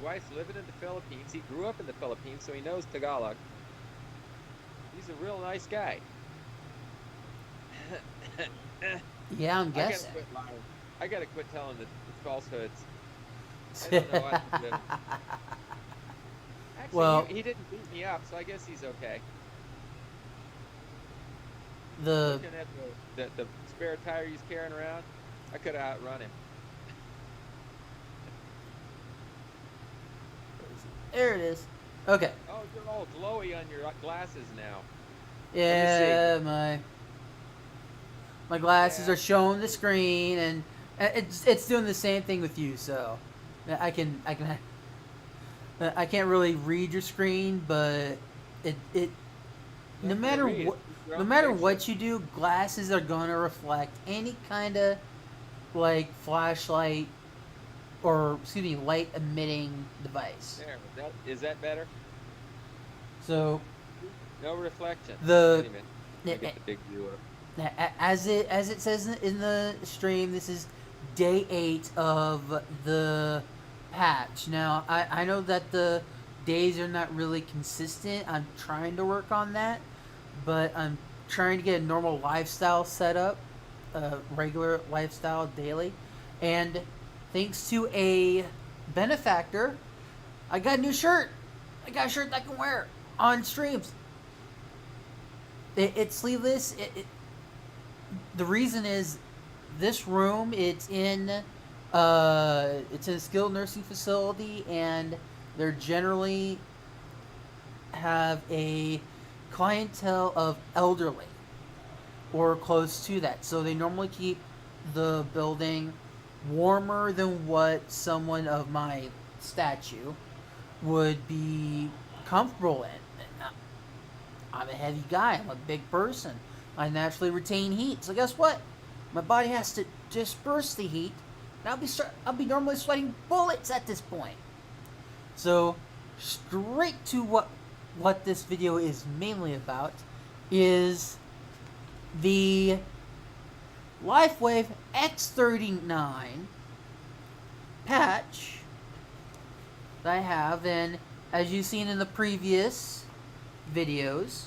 wife's living in the Philippines. He grew up in the Philippines, so he knows Tagalog. He's a real nice guy. Yeah, I'm I gotta guessing. quit lying. I gotta quit telling the falsehoods. I don't know what to do. Actually, Well, he didn't beat me up, so I guess he's okay. the Looking at the spare tire he's carrying around, I could have outrun him. there it is. Okay. Oh, you're all glowy on your glasses now. Let me see. Yeah, my glasses Yeah, are showing the screen, and it's doing the same thing with you. So I can't really read your screen, but it no nothing to matter read. what It's just your no own matter picture. what you do, glasses are gonna reflect any kind of like flashlight or excuse me light emitting device. There, is that better? So No reflection. the Wait a minute. Let me get the big viewer. as it says in the stream, this is day 8 of the patch. Now I know that the days are not really consistent. I'm trying to work on that, but I'm trying to get a normal lifestyle set up, a regular lifestyle daily, and thanks to a benefactor, I got a new shirt. I got a shirt that I can wear on streams. It's sleeveless. The reason is this room. It's in a skilled nursing facility, and they're generally have a clientele of elderly or close to that. So they normally keep the building warmer than what someone of my statue would be comfortable in. I'm a heavy guy. I'm a big person. I naturally retain heat. So guess what? My body has to disperse the heat. And I'll be normally sweating bullets at this point. So straight to what this video is mainly about is the LifeWave x39 patch that I have, and as you've seen in the previous videos,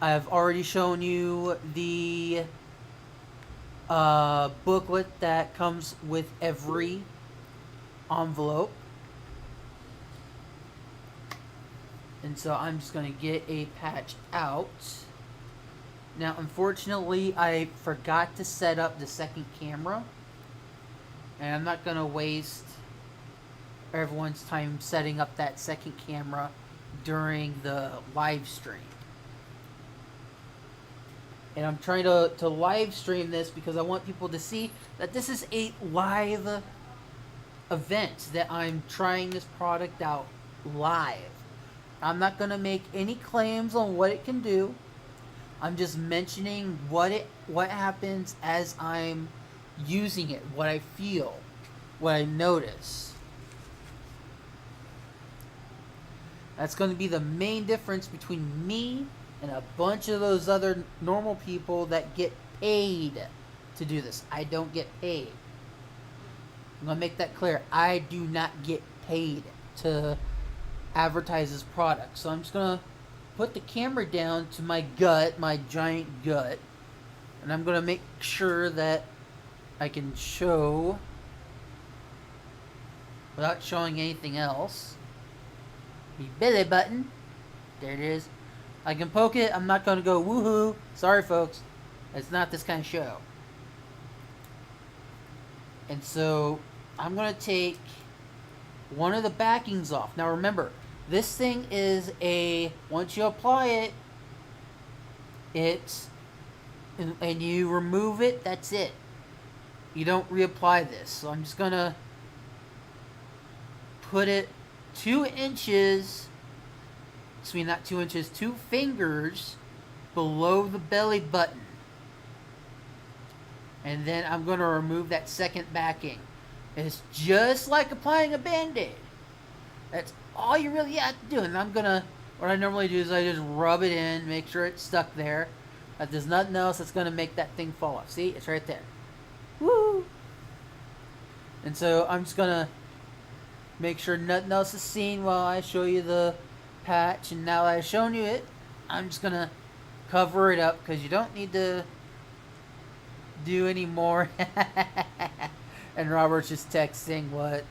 I've already shown you the booklet that comes with every envelope. And so I'm just going to get a patch out. Now, unfortunately, I forgot to set up the second camera. And I'm not going to waste everyone's time setting up that second camera during the live stream. And I'm trying to live stream this because I want people to see that this is a live event, that I'm trying this product out live. I'm not going to make any claims on what it can do. I'm just mentioning what happens as I'm using it, what I feel, what I notice. That's going to be the main difference between me and a bunch of those other normal people that get paid to do this. I don't get paid. I'm going to make that clear. I do not get paid to advertise this product. So I'm just going to put the camera down to my gut, my giant gut, and I'm going to make sure that I can show without showing anything else. The belly button. There it is. I can poke it. I'm not going to go woohoo. Sorry, folks. It's not this kind of show. And so I'm going to take one of the backings off. Now remember, this thing is once you apply it, and you remove it, that's it. You don't reapply this. So I'm just going to put it 2 inches, not 2 inches, 2 fingers below the belly button. And then I'm going to remove that second backing. It's just like applying a Band-Aid. That's all you really have to do. And what I normally do is I just rub it in, make sure it's stuck there. If there's nothing else that's going to make that thing fall off. See, it's right there. Woo! And so I'm just gonna make sure nothing else is seen while I show you the patch. And now that I've shown you it, I'm just gonna cover it up because you don't need to do any more. And Robert's just texting what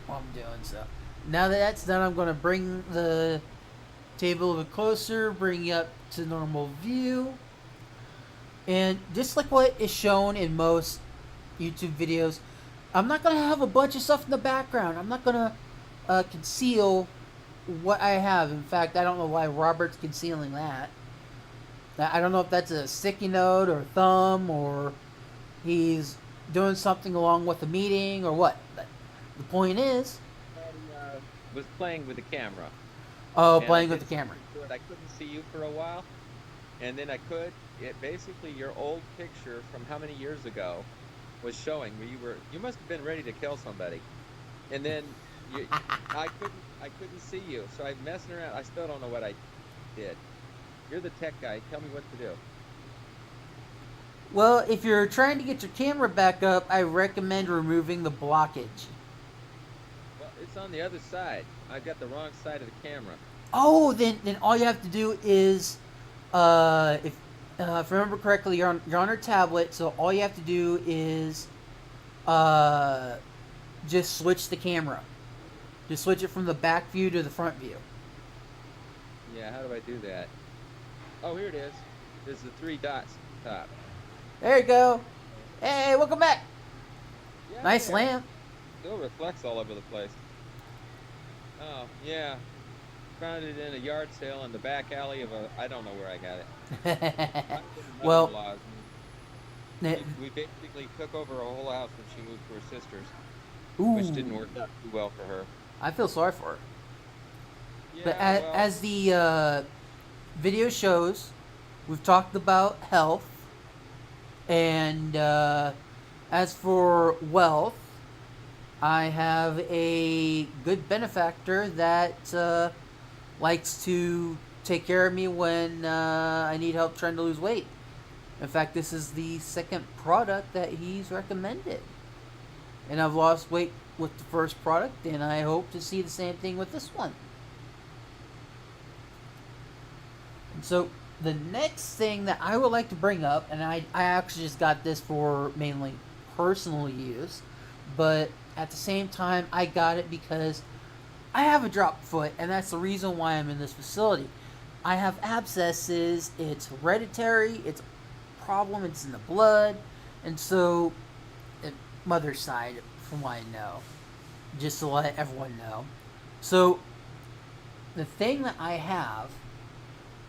I'm doing. So now that that's done, I'm gonna bring the table a bit closer, bring you up to normal view. And just like what is shown in most YouTube videos, I'm not going to have a bunch of stuff in the background. I'm not going to conceal what I have. In fact, I don't know why Robert's concealing that. I don't know if that's a sticky note or thumb or he's doing something along with the meeting or what. But the point is... was playing with the camera. Oh, playing with the camera. I couldn't see you for a while, and then I could. It basically, your old picture from how many years ago was showing where you must have been ready to kill somebody, and then I couldn't see you, so I'm messing around. I still don't know what I did. You're the tech guy. Tell me what to do. Well, if you're trying to get your camera back up, I recommend removing the blockage. Well, it's on the other side. I've got the wrong side of the camera. Oh, then all you have to do is, if I remember correctly, you're on a tablet, so all you have to do is just switch the camera. Just switch it from the back view to the front view. Yeah, how do I do that? Oh, here it is. There's the 3 dots at the top. There you go. Hey, welcome back. Yeah, nice lamp. Still reflects all over the place. Oh, yeah. Found it in a yard sale in the back alley of I don't know where I got it. Well, we basically took over a whole house when she moved to her sister's, which didn't work out too well for her. I feel sorry for her. Yeah, but as the video shows, we've talked about health, and as for wealth, I have a good benefactor that likes to take care of me when I need help trying to lose weight. In fact, this is the second product that he's recommended. And I've lost weight with the first product, and I hope to see the same thing with this one. And so, the next thing that I would like to bring up, and I actually just got this for mainly personal use, but at the same time, I got it because I have a drop foot, and that's the reason why I'm in this facility. I have abscesses, it's hereditary, it's a problem, it's in the blood, and so, mother's side, from what I know, just to let everyone know. So, the thing that I have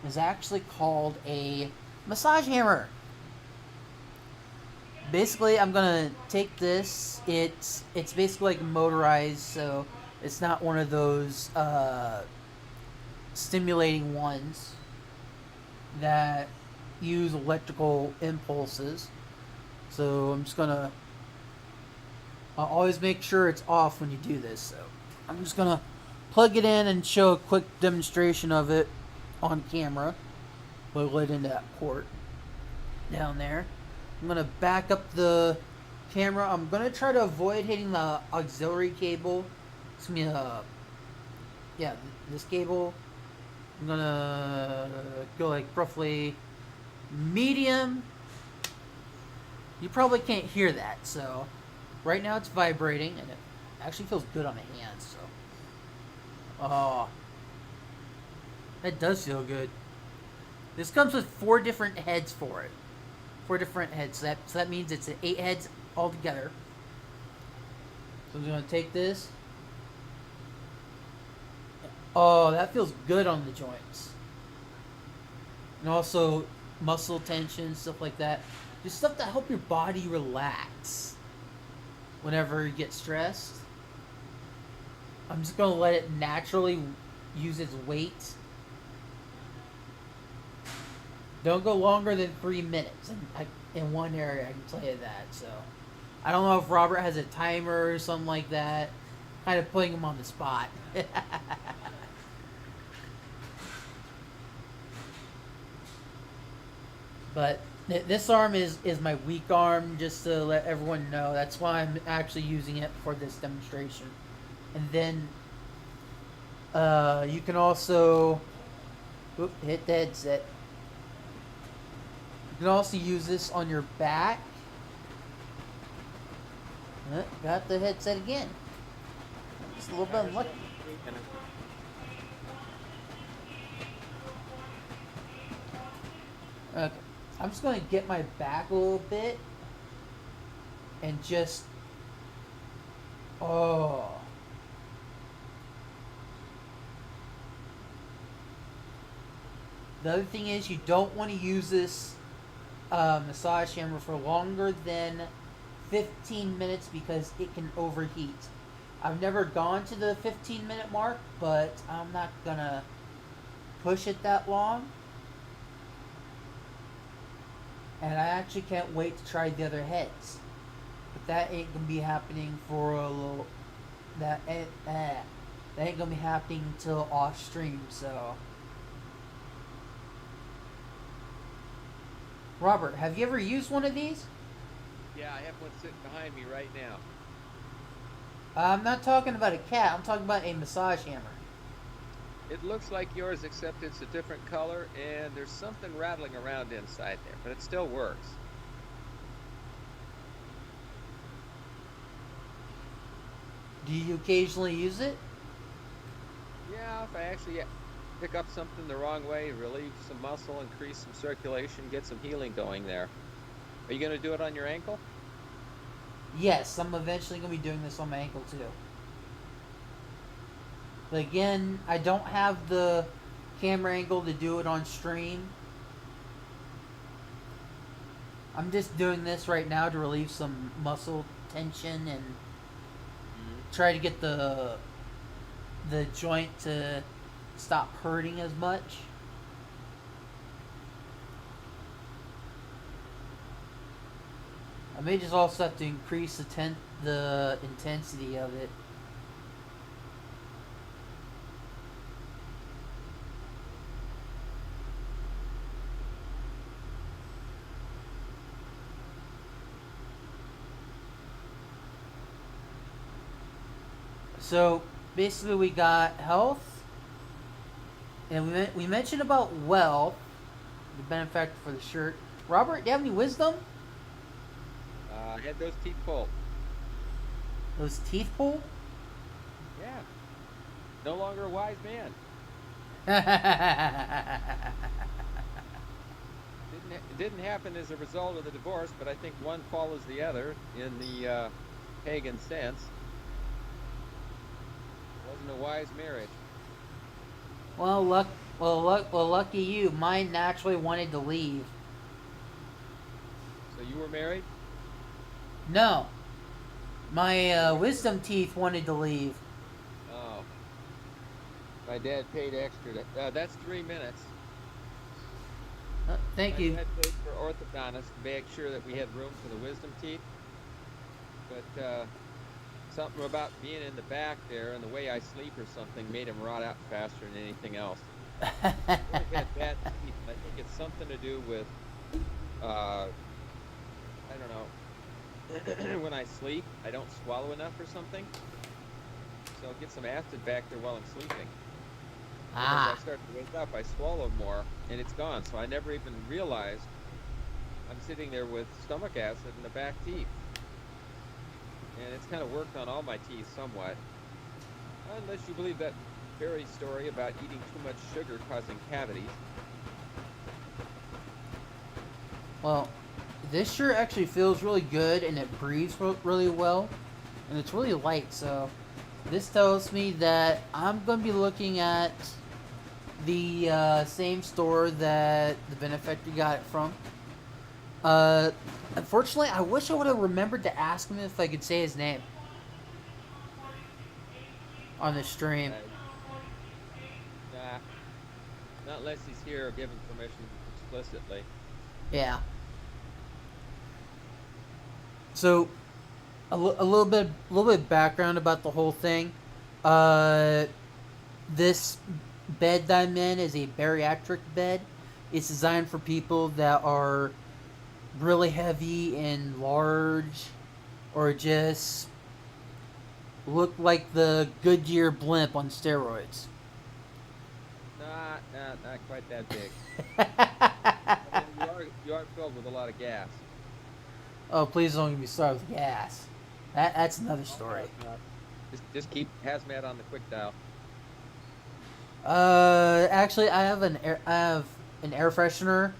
is actually called a massage hammer. Basically, I'm gonna take this. It's basically like motorized, so it's not one of those stimulating ones that use electrical impulses. So I'm just gonna always make sure it's off when you do this. So I'm just gonna plug it in and show a quick demonstration of it on camera. Plug it into that port down there. I'm gonna back up the camera. I'm gonna try to avoid hitting the auxiliary cable. It's gonna be this cable. I'm gonna go like roughly medium. You probably can't hear that, so right now it's vibrating and it actually feels good on the hands. So, oh, that does feel good. This comes with 4 different heads for it. 4 different heads. So that means it's 8 heads altogether. So I'm going to take this. Oh, that feels good on the joints. And also muscle tension, stuff like that. Just stuff to help your body relax whenever you get stressed. I'm just going to let it naturally use its weight. Don't go longer than 3 minutes in one area, I can tell you that. So, I don't know if Robert has a timer or something like that. Kind of putting him on the spot. But This arm is my weak arm, just to let everyone know. That's why I'm actually using it for this demonstration. And then you can also hit the headset. You can also use this on your back. Got the headset again. Just a little bit unlucky. Okay. I'm just going to get my back a little bit and just... Oh. The other thing is you don't want to use this massage hammer for longer than 15 minutes because it can overheat. I've never gone to the 15-minute mark, but I'm not going to push it that long. And I actually can't wait to try the other heads. But that ain't gonna be happening for a little... That ain't gonna be happening until off stream, so... Robert, have you ever used one of these? Yeah, I have one sitting behind me right now. I'm not talking about a cat, I'm talking about a massage hammer. It looks like yours, except it's a different color, and there's something rattling around inside there, but it still works. Do you occasionally use it? Yeah, if I actually pick up something the wrong way, relieve some muscle, increase some circulation, get some healing going there. Are you going to do it on your ankle? Yes, I'm eventually going to be doing this on my ankle too. But again, I don't have the camera angle to do it on stream. I'm just doing this right now to relieve some muscle tension and try to get the joint to stop hurting as much. I may just also have to increase the intensity of it. So basically, we got health, and we mentioned about wealth, the benefactor for the shirt. Robert, do you have any wisdom? I had those teeth pulled. Those teeth pulled? Yeah. No longer a wise man. It didn't happen as a result of the divorce, but I think one follows the other in the pagan sense. Wasn't a wise marriage. Well, lucky you. Mine naturally wanted to leave. So you were married? No, my wisdom teeth wanted to leave. Oh. My dad paid extra. That's 3 minutes. Thank you. My dad paid for orthodontist to make sure that we had room for the wisdom teeth. But something about being in the back there and the way I sleep or something made him rot out faster than anything else. I've only had bad teeth. I think it's something to do with, I don't know, when I sleep, I don't swallow enough or something. So I'll get some acid back there while I'm sleeping. As I start to wake up, I swallow more, and it's gone. So I never even realized I'm sitting there with stomach acid in the back teeth. And it's kind of worked on all my teeth somewhat. Unless you believe that fairy story about eating too much sugar causing cavities. Well, this shirt actually feels really good, and it breathes really well, and it's really light, so this tells me that I'm going to be looking at the same store that the benefactor got it from. Unfortunately, I wish I would have remembered to ask him if I could say his name on the stream. Nah, not unless he's here giving permission explicitly. Yeah. So, a little bit of background about the whole thing. This bed that I'm in is a bariatric bed. It's designed for people that are really heavy and large, or just look like the Goodyear blimp on steroids. Not quite that big. I mean, you are filled with a lot of gas. Oh, please don't get me started with gas. That's another All story. hazmat. Just keep hazmat on the quick dial. Actually, I have an air freshener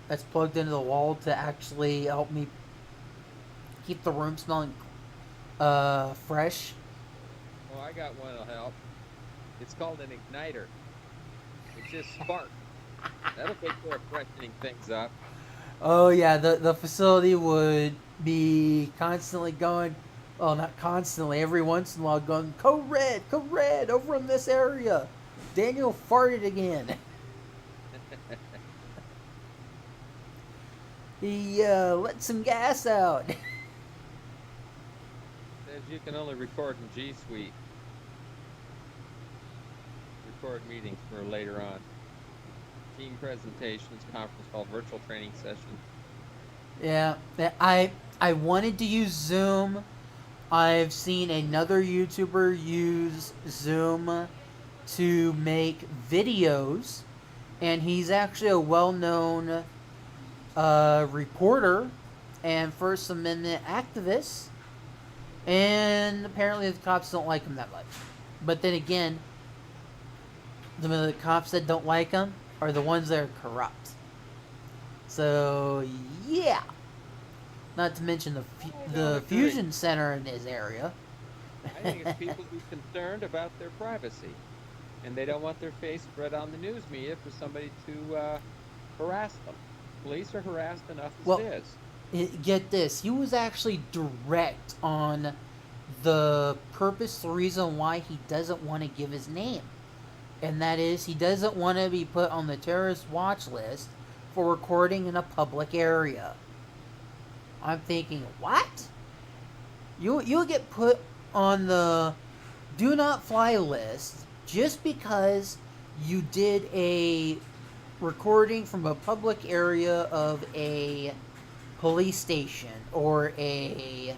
that's plugged into the wall to actually help me keep the room smelling fresh. Oh, I got one that'll help. It's called an igniter. It's just spark. That'll take care of freshening things up. Oh yeah, the facility would be constantly going. Well, not constantly. Every once in a while, going code red over in this area. Daniel farted again. He let some gas out. Says you can only record in G Suite. Record meetings for later on. Team presentations, conference call, virtual training sessions. Yeah, I wanted to use Zoom. I've seen another YouTuber use Zoom to make videos, and he's actually a well-known reporter and First Amendment activist. And apparently the cops don't like him that much. But then again, the cops that don't like him are the ones that are corrupt. So yeah. Not to mention the fusion center in his area. I think it's people who's concerned about their privacy, and they don't want their face spread on the news media for somebody to harass them. Police are harassed enough as Well, it is. Get this. He was actually direct on the purpose, the reason why he doesn't want to give his name. And that is, he doesn't want to be put on the terrorist watch list for recording in a public area. I'm thinking, what? You'll get put on the do not fly list just because you did a recording from a public area of a police station or a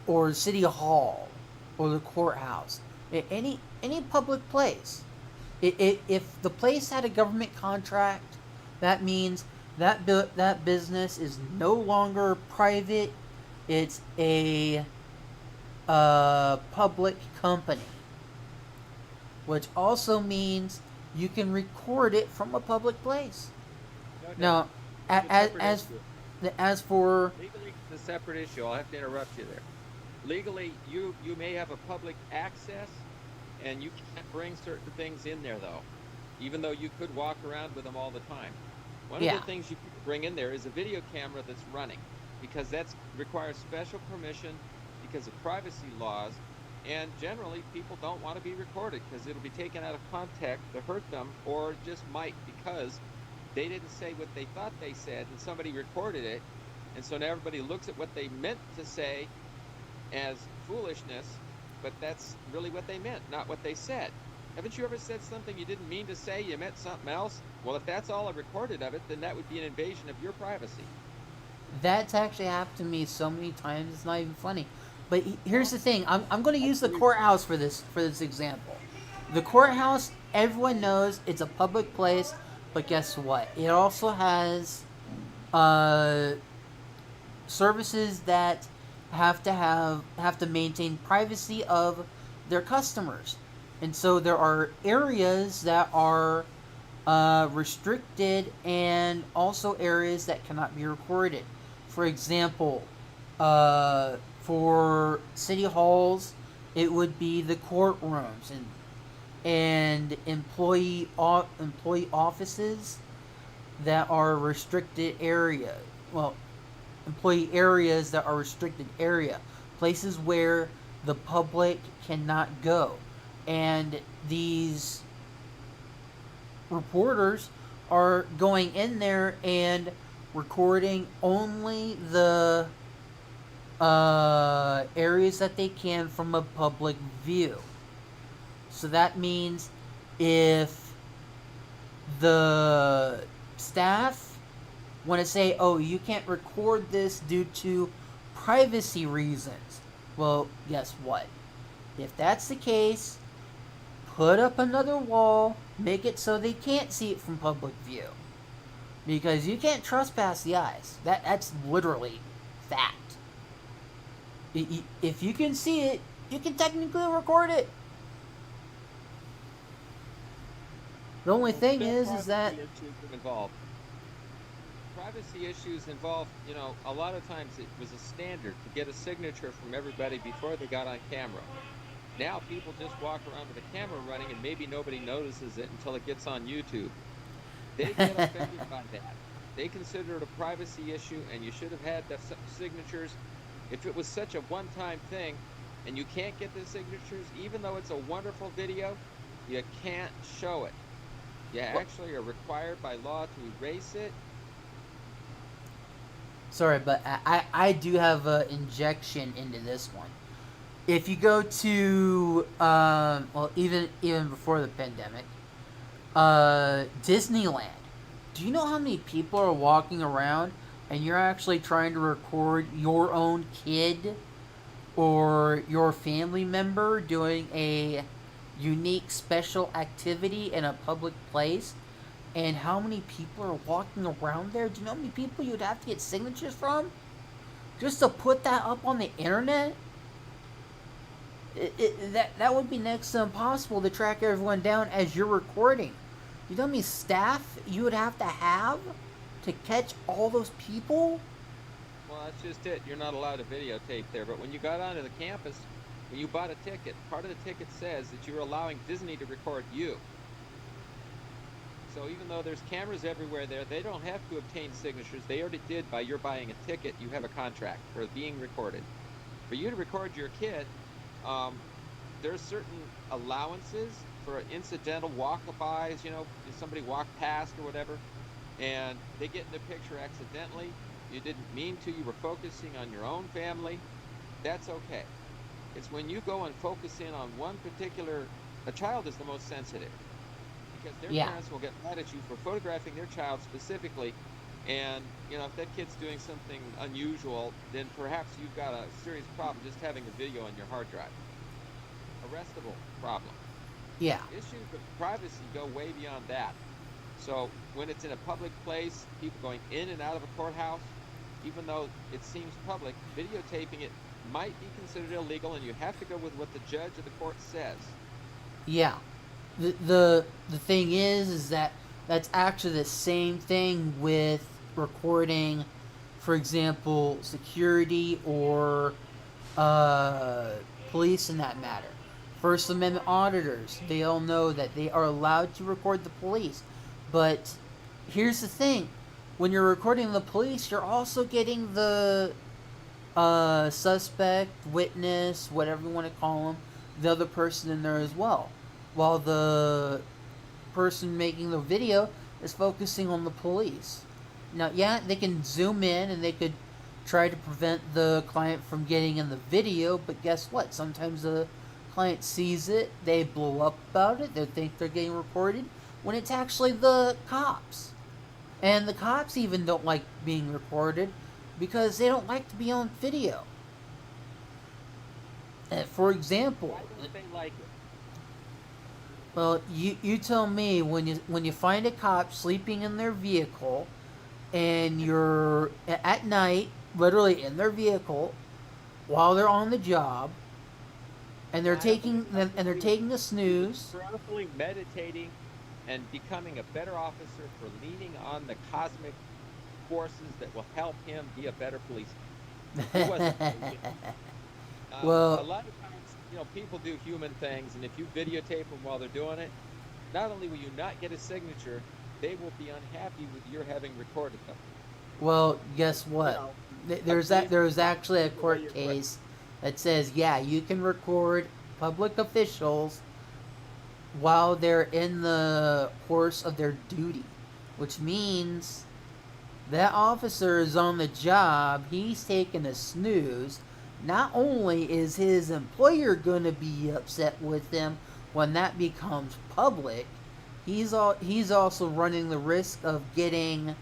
or city hall or the courthouse, any public place. If the place had a government contract, that means that business is no longer private. It's a public company, which also means you can record it from a public place. No, Now, as for legally, it's a separate issue. I'll have to interrupt you there. Legally, you may have a public access, and you can't bring certain things in there, though, even though you could walk around with them all the time. One of the things you could bring in there is a video camera that's running, because that requires special permission because of privacy laws, and generally people don't want to be recorded because it'll be taken out of context to hurt them, or just might because they didn't say what they thought they said and somebody recorded it, and so now everybody looks at what they meant to say as foolishness, but that's really what they meant, not what they said. Haven't you ever said something you didn't mean to say, you meant something else? Well, if that's all I recorded of it, then that would be an invasion of your privacy. that's actually happened to me so many times, it's not even funny. But here's the thing: I'm going to use the courthouse for this example. The courthouse, everyone knows it's a public place, but guess what? It also has services that have to maintain privacy of their customers, and so there are areas that are restricted, and also areas that cannot be recorded. For example, for city halls, it would be the courtrooms and employee offices that are restricted area. Well, employee areas that are restricted area, places where the public cannot go, and these reporters are going in there and recording only the areas that they can from a public view. So that means if the staff want to say, oh, you can't record this due to privacy reasons. Well, guess what? If that's the case, put up another wall, make it so they can't see it from public view. Because you can't trespass the eyes. That's literally fact. If you can see it, you can technically record it. The only thing is that involved. Privacy issues involve, a lot of times it was a standard to get a signature from everybody before they got on camera. Now people just walk around with a camera running and maybe nobody notices it until it gets on YouTube. They get offended by that. They consider it a privacy issue, and you should have had the signatures. If it was such a one-time thing and you can't get the signatures, even though it's a wonderful video, you can't show it. You actually are required by law to erase it. Sorry, but I do have an injection into this one. If you go to, even before the pandemic, Disneyland, do you know how many people are walking around and you're actually trying to record your own kid or your family member doing a unique special activity in a public place? And how many people are walking around there? Do you know how many people you'd have to get signatures from just to put that up on the internet? That would be next to impossible to track everyone down as you're recording. You know how many staff you would have to catch all those people? Well, that's just it. You're not allowed to videotape there. But when you got onto the campus, when you bought a ticket, part of the ticket says that you're allowing Disney to record you. So even though there's cameras everywhere there, they don't have to obtain signatures. They already did by your buying a ticket. You have a contract for being recorded. For you to record your kid, there's certain allowances for incidental walkabys, if somebody walked past or whatever, and they get in the picture accidentally. You didn't mean to. You were focusing on your own family. That's okay. It's when you go and focus in on one particular... A child is the most sensitive. Because their parents will get mad at you for photographing their child specifically, and if that kid's doing something unusual, then perhaps you've got a serious problem just having a video on your hard drive. Arrestable problem. Yeah. Issues of privacy go way beyond that. So when it's in a public place, people going in and out of a courthouse, even though it seems public, videotaping it might be considered illegal, and you have to go with what the judge of the court says. Yeah. The thing is that that's actually the same thing with recording, for example, security or police in that matter. First Amendment auditors, they all know that they are allowed to record the police. But here's the thing. When you're recording the police, you're also getting the suspect, witness, whatever you want to call them, the other person in there as well. While the person making the video is focusing on the police. Now, yeah, they can zoom in and they could try to prevent the client from getting in the video, but guess what? Sometimes the client sees it, they blow up about it, they think they're getting recorded, when it's actually the cops. And the cops even don't like being recorded because they don't like to be on video. For example... Why don't they like it? Well, you tell me, when you find a cop sleeping in their vehicle, and you're at night, literally in their vehicle, while they're on the job, and they're taking a snooze, Prayerfully meditating and becoming a better officer for leaning on the cosmic forces that will help him be a better policeman. He wasn't. Well, a lot of times, people do human things, and if you videotape them while they're doing it, not only will you not get a signature, they will be unhappy with your having recorded them. Well, guess what? There's actually a court case that says, yeah, you can record public officials while they're in the course of their duty, which means that officer is on the job, he's taking a snooze. Not only is his employer going to be upset with him when that becomes public, he's also running the risk of getting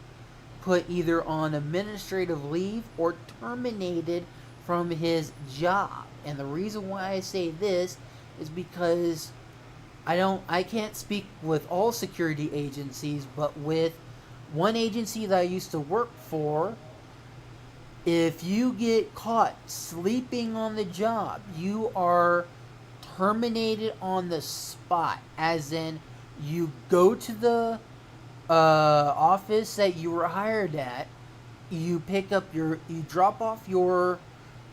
put either on administrative leave or terminated from his job. And the reason why I say this is because I can't speak with all security agencies, but with one agency that I used to work for, if you get caught sleeping on the job, you are terminated on the spot. As in, you go to the office that you were hired at, you drop off your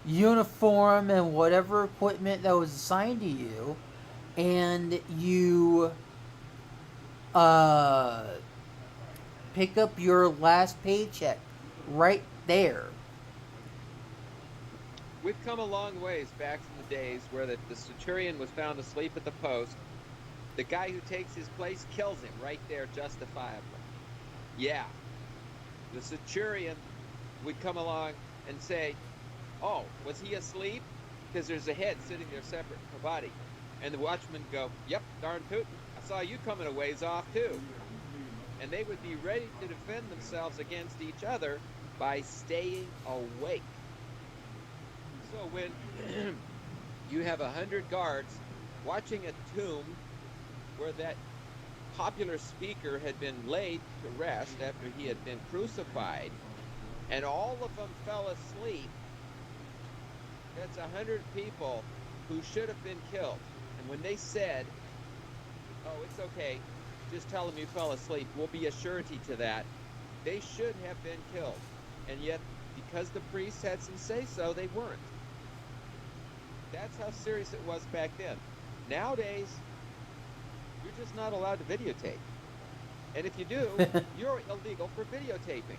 uniform and whatever equipment that was assigned to you, and you uh, pick up your last paycheck right there. We've come a long ways back from the days where the centurion was found asleep at the post. The guy who takes his place kills him right there justifiably. Yeah, the centurion would come along and say, oh, was he asleep? Because there's a head sitting there separate from the body. And the watchman would go, yep, darn tootin', I saw you coming a ways off too. And they would be ready to defend themselves against each other by staying awake. So when you have 100 guards watching a tomb where that popular speaker had been laid to rest after he had been crucified, and all of them fell asleep, that's 100 people who should have been killed. And when they said, oh, it's okay, just tell them you fell asleep, we'll be a surety to that, they should have been killed. And yet, because the priests had some say-so, they weren't. That's how serious it was back then. Nowadays, you're just not allowed to videotape. And if you do, you're illegal for videotaping.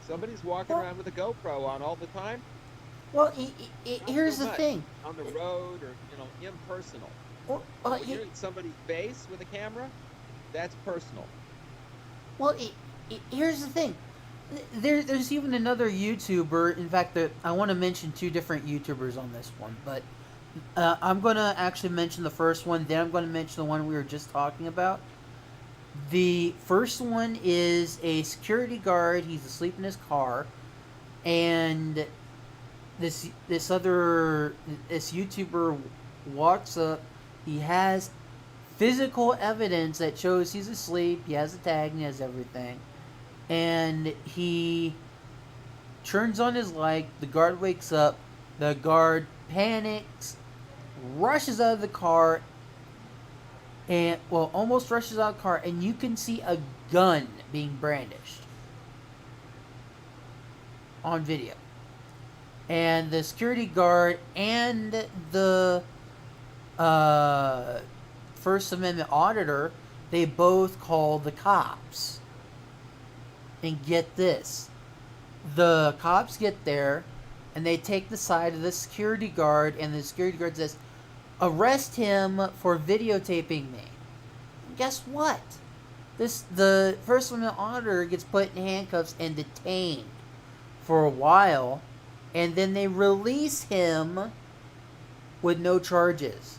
Somebody's walking around with a GoPro on all the time. Well, Not here's so the much thing. on the road or, impersonal. Well, When you're in somebody's face with a camera, that's personal. well, here's the thing. There's even another YouTuber. In fact, I want to mention two different YouTubers on this one, but I'm going to actually mention the first one, then I'm going to mention the one we were just talking about. The first one is a security guard. He's asleep in his car, and this YouTuber walks up. He has physical evidence that shows he's asleep. He has a tag and he has everything, and he turns on his light. The guard wakes up. The guard panics, rushes out of the car, and almost rushes out of the car, and you can see a gun being brandished on video. And the security guard and the First Amendment auditor, they both call the cops. And get this, the cops get there, and they take the side of the security guard, and the security guard says, arrest him for videotaping me. And guess what? The First Amendment auditor gets put in handcuffs and detained for a while, and then they release him with no charges.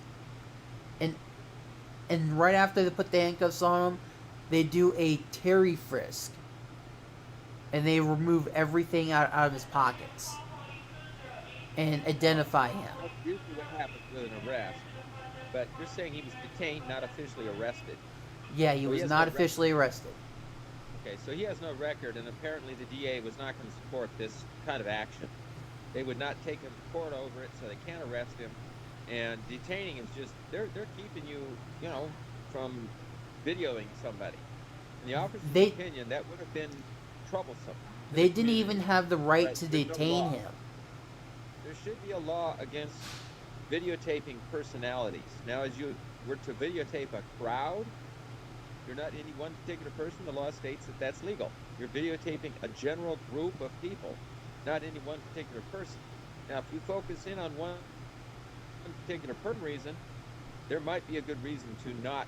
And right after they put the handcuffs on him, they do a Terry frisk. And they remove everything out of his pockets and identify him. That's usually what happens with an arrest. But you're saying he was detained, not officially arrested. Yeah, he was not officially arrested. Okay, so he has no record, and apparently the DA was not going to support this kind of action. They would not take him to court over it, so they can't arrest him. And detaining is just, they're keeping you, from videoing somebody. In the officer's opinion, that would have been troublesome. They didn't even have the right to detain him. There should be a law against videotaping personalities. Now, as you were to videotape a crowd, you're not any one particular person. The law states that that's legal. You're videotaping a general group of people, not any one particular person. Now, if you focus in on one particular reason, there might be a good reason to not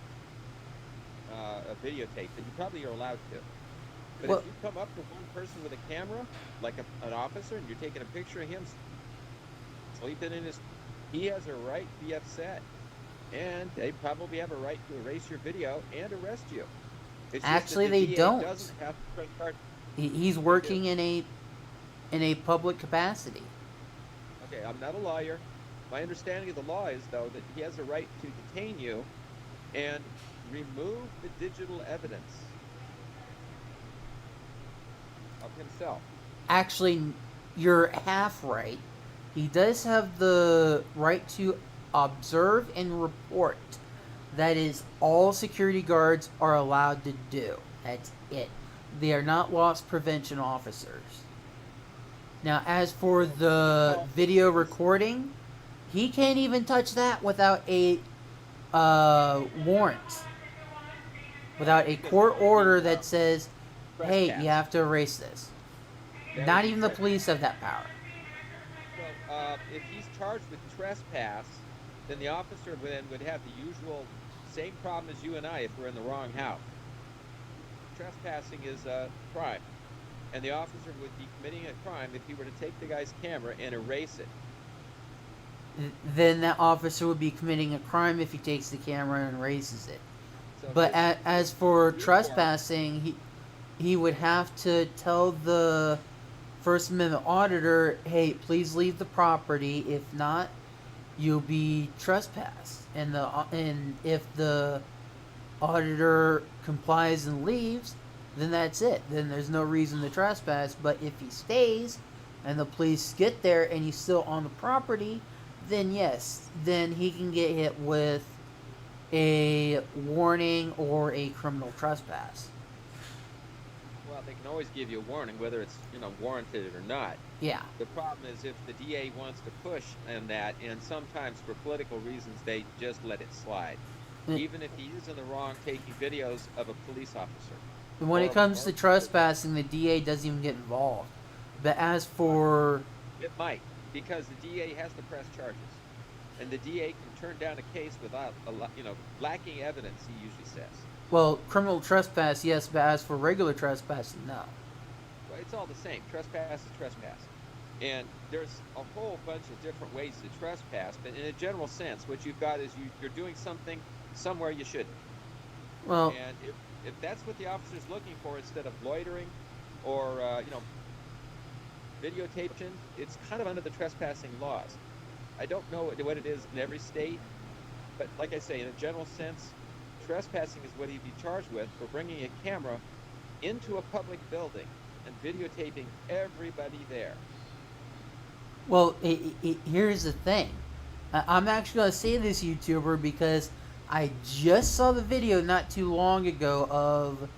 videotape, and you probably are allowed to. But if you come up to one person with a camera, like an officer, and you're taking a picture of him sleeping in his, he has a right to be upset, and they probably have a right to erase your video and arrest you. It's just that Actually, the they DA don't. doesn't have to press charges. He's They do. working in a public capacity. Okay, I'm not a lawyer. My understanding of the law is, though, that he has a right to detain you and remove the digital evidence of himself. Actually, you're half right. He does have the right to observe and report. That is all security guards are allowed to do. That's it. They are not loss prevention officers. Now, as for Well, police the video officers recording, he can't even touch that without a warrant, without a because that court would order be that says, "Hey, you trespass. have to erase this." That would Not be even the trespass. police have that power. Well, if he's charged with trespass, then the officer then would have the usual same problem as you and I if we're in the wrong house. Trespassing is a crime, and the officer would be committing a crime if he were to take the guy's camera and erase it. Then that officer would be committing a crime if he takes the camera and erases it. So But his as for uniform, trespassing, he would have to tell the First Amendment auditor, "Hey, please leave the property. If not, you'll be trespassed." And if the auditor complies and leaves, then that's it. Then there's no reason to trespass. But if he stays, and the police get there and he's still on the property, then yes, then he can get hit with a warning or a criminal trespass. well, they can always give you a warning, whether it's warranted or not. Yeah. The problem is if the DA wants to push on that, and sometimes for political reasons they just let it slide, even if he is in the wrong taking videos of a police officer. When it comes to trespassing, the DA doesn't even get involved. But as for It might, because the DA has to press charges, and the DA can turn down a case without lacking evidence. He usually says. well, criminal trespass, yes, but as for regular trespassing, no. Well, it's all the same. Trespass is trespass, and there's a whole bunch of different ways to trespass. But in a general sense, what you've got is you're doing something somewhere you shouldn't. Well, And if that's what the officer's looking for, instead of loitering or videotaping, it's kind of under the trespassing laws. I don't know what it is in every state, but like I say, in a general sense, trespassing is what he'd be charged with for bringing a camera into a public building and videotaping everybody there. well, here's the thing. I'm actually going to say this YouTuber because I just saw the video not too long ago of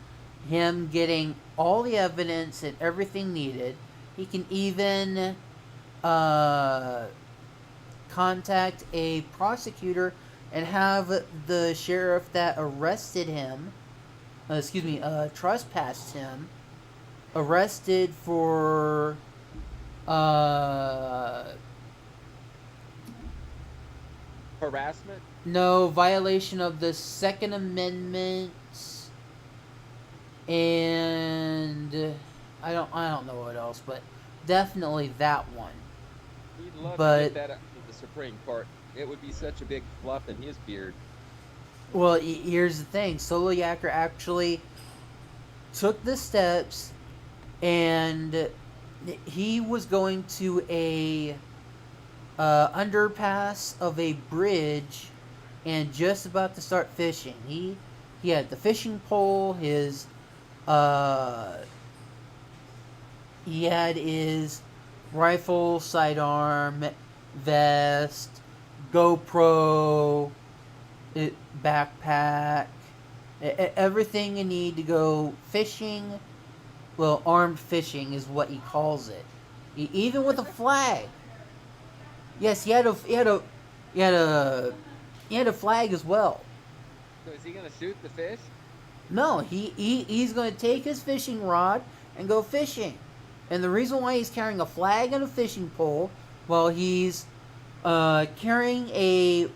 him getting all the evidence and everything needed. He can even contact a prosecutor and have the sheriff that arrested him, trespassed him, arrested for Harassment? no violation of the Second Amendment, and I don't know what else, but definitely that one. He'd love to But get that up to the Supreme Court. It would be such a big fluff in his beard. well, here's the thing: Solo Yacker actually took the steps, and he was going to a underpass of a bridge, and just about to start fishing. He had the fishing pole, he had his rifle, sidearm, vest, GoPro, backpack, everything you need to go fishing. Well, armed fishing is what he calls it. Even with a flag. Yes, he had a flag as well. So is he going to shoot the fish? No, he's going to take his fishing rod and go fishing. And the reason why he's carrying a flag and a fishing pole, well, he's carrying a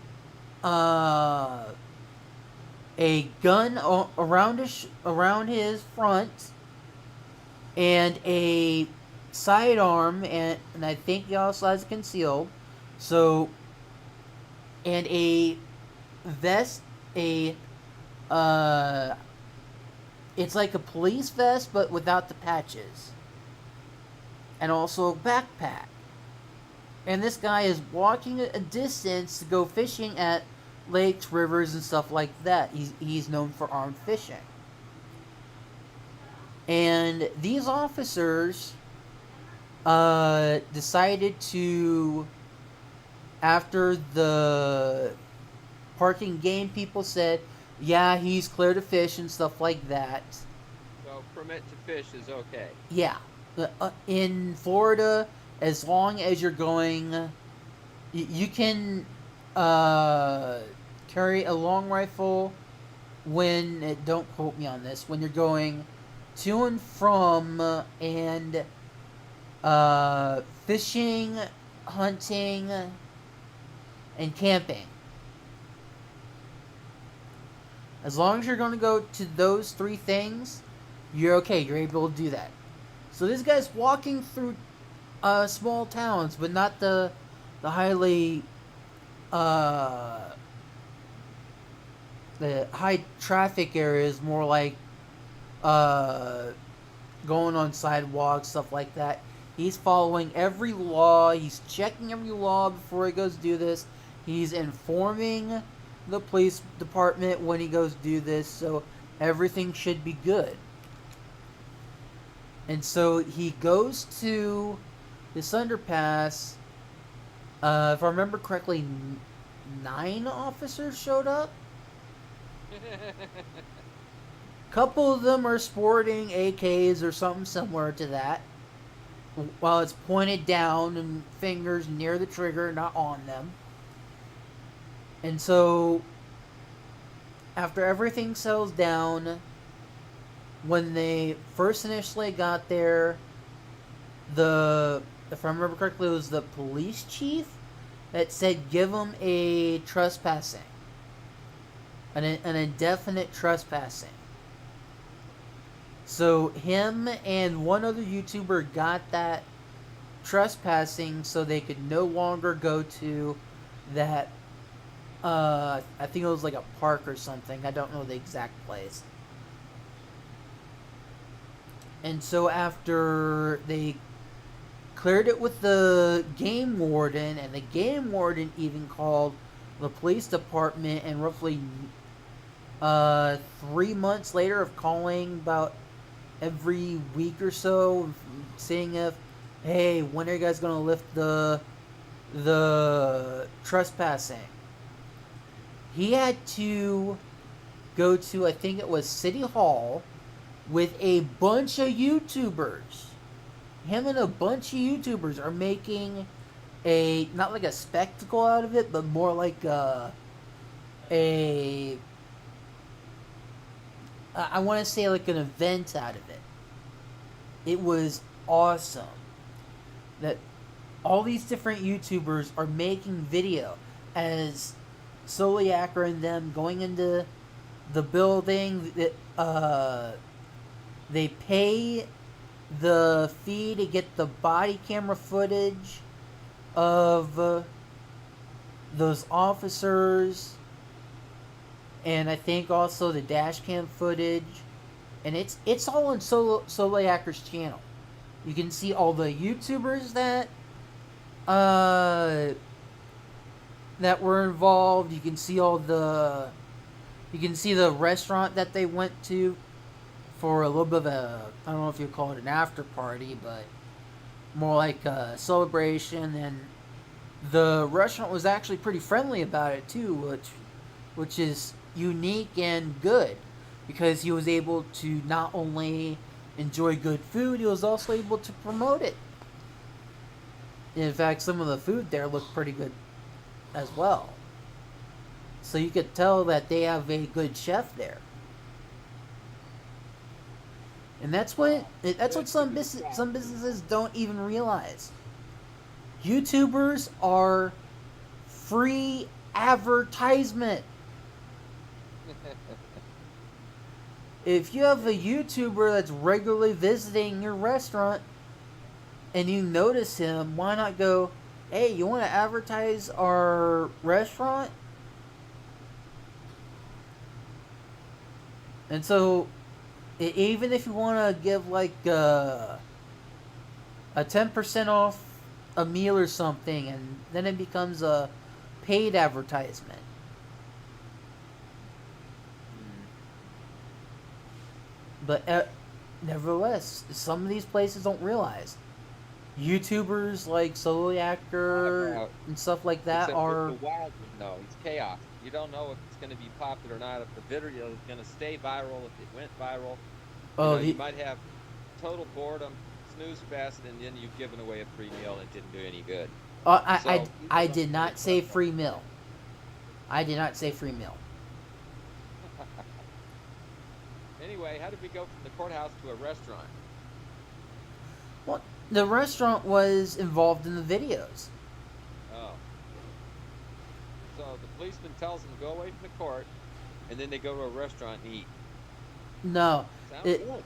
gun around his front, and a sidearm, and I think he also has it concealed. So, and a vest, a It's like a police vest, but without the patches, and also a backpack. And this guy is walking a distance to go fishing at lakes, rivers, and stuff like that. He's known for armed fishing. And these officers decided to, after the parking game people said, yeah, he's clear to fish and stuff like that. So permit to fish is okay. Yeah. In Florida, as long as you're going, you can carry a long rifle when, don't quote me on this, when you're going to and from and fishing, hunting, and camping. As long as you're going to go to those three things, you're okay. You're able to do that. So this guy's walking through small towns, but not the highly the high traffic areas. More like going on sidewalks, stuff like that. He's following every law. He's checking every law before he goes to do this. He's informing the police department when he goes to do this, so everything should be good. And so he goes to this underpass. If I remember correctly, 9 officers showed up. Couple of them are sporting AKs or something similar to that, while it's pointed down and fingers near the trigger, not on them. And so, after everything settles down, when they first initially got there, if I remember correctly, it was the police chief that said give them a trespassing, an indefinite trespassing. So him and one other YouTuber got that trespassing, so they could no longer go to that. I think it was like a park or something. I don't know the exact place. And so after they cleared it with the game warden, and the game warden even called the police department, and roughly 3 months later of calling about every week or so, seeing if, hey, when are you guys going to lift the trespassing? He had to go to, I think it was City Hall, with a bunch of YouTubers. Him and a bunch of YouTubers are making not like a spectacle out of it, but more like I want to say like an event out of it. It was awesome that all these different YouTubers are making video as Soliaker and them going into the building. They pay the fee to get the body camera footage of those officers, and I think also the dash cam footage, and it's all on Soliaker's channel. You can see all the YouTubers that were involved. You can see the restaurant that they went to for a little bit of I don't know if you call it an after party, but more like a celebration. And the restaurant was actually pretty friendly about it too, which is unique and good, because he was able to not only enjoy good food, he was also able to promote it. In fact, some of the food there looked pretty good as well. So you could tell that they have a good chef there. And that's what some businesses don't even realize. YouTubers are free advertisement. If you have a YouTuber that's regularly visiting your restaurant and you notice him, why not go, hey, you want to advertise our restaurant? And so Even if you want to give like a 10% off a meal or something, and then it becomes a paid advertisement. Mm. But nevertheless, some of these places don't realize YouTubers like Zodiacer About and stuff like that Except it's are. the wild one, though. It's chaos. You don't know if it's going to be popular or not. If the video is going to stay viral, if it went viral, Oh, you might have total boredom, snooze fest, and then you've given away a free meal and it didn't do any good. So people I don't did really not say trust free meal. I did not say free meal. them. Anyway, how did we go from the courthouse to a restaurant? Well, the restaurant was involved in the videos. Oh, so the policeman tells them to go away from the court, and then they go to a restaurant and eat. No, Sounds it, good.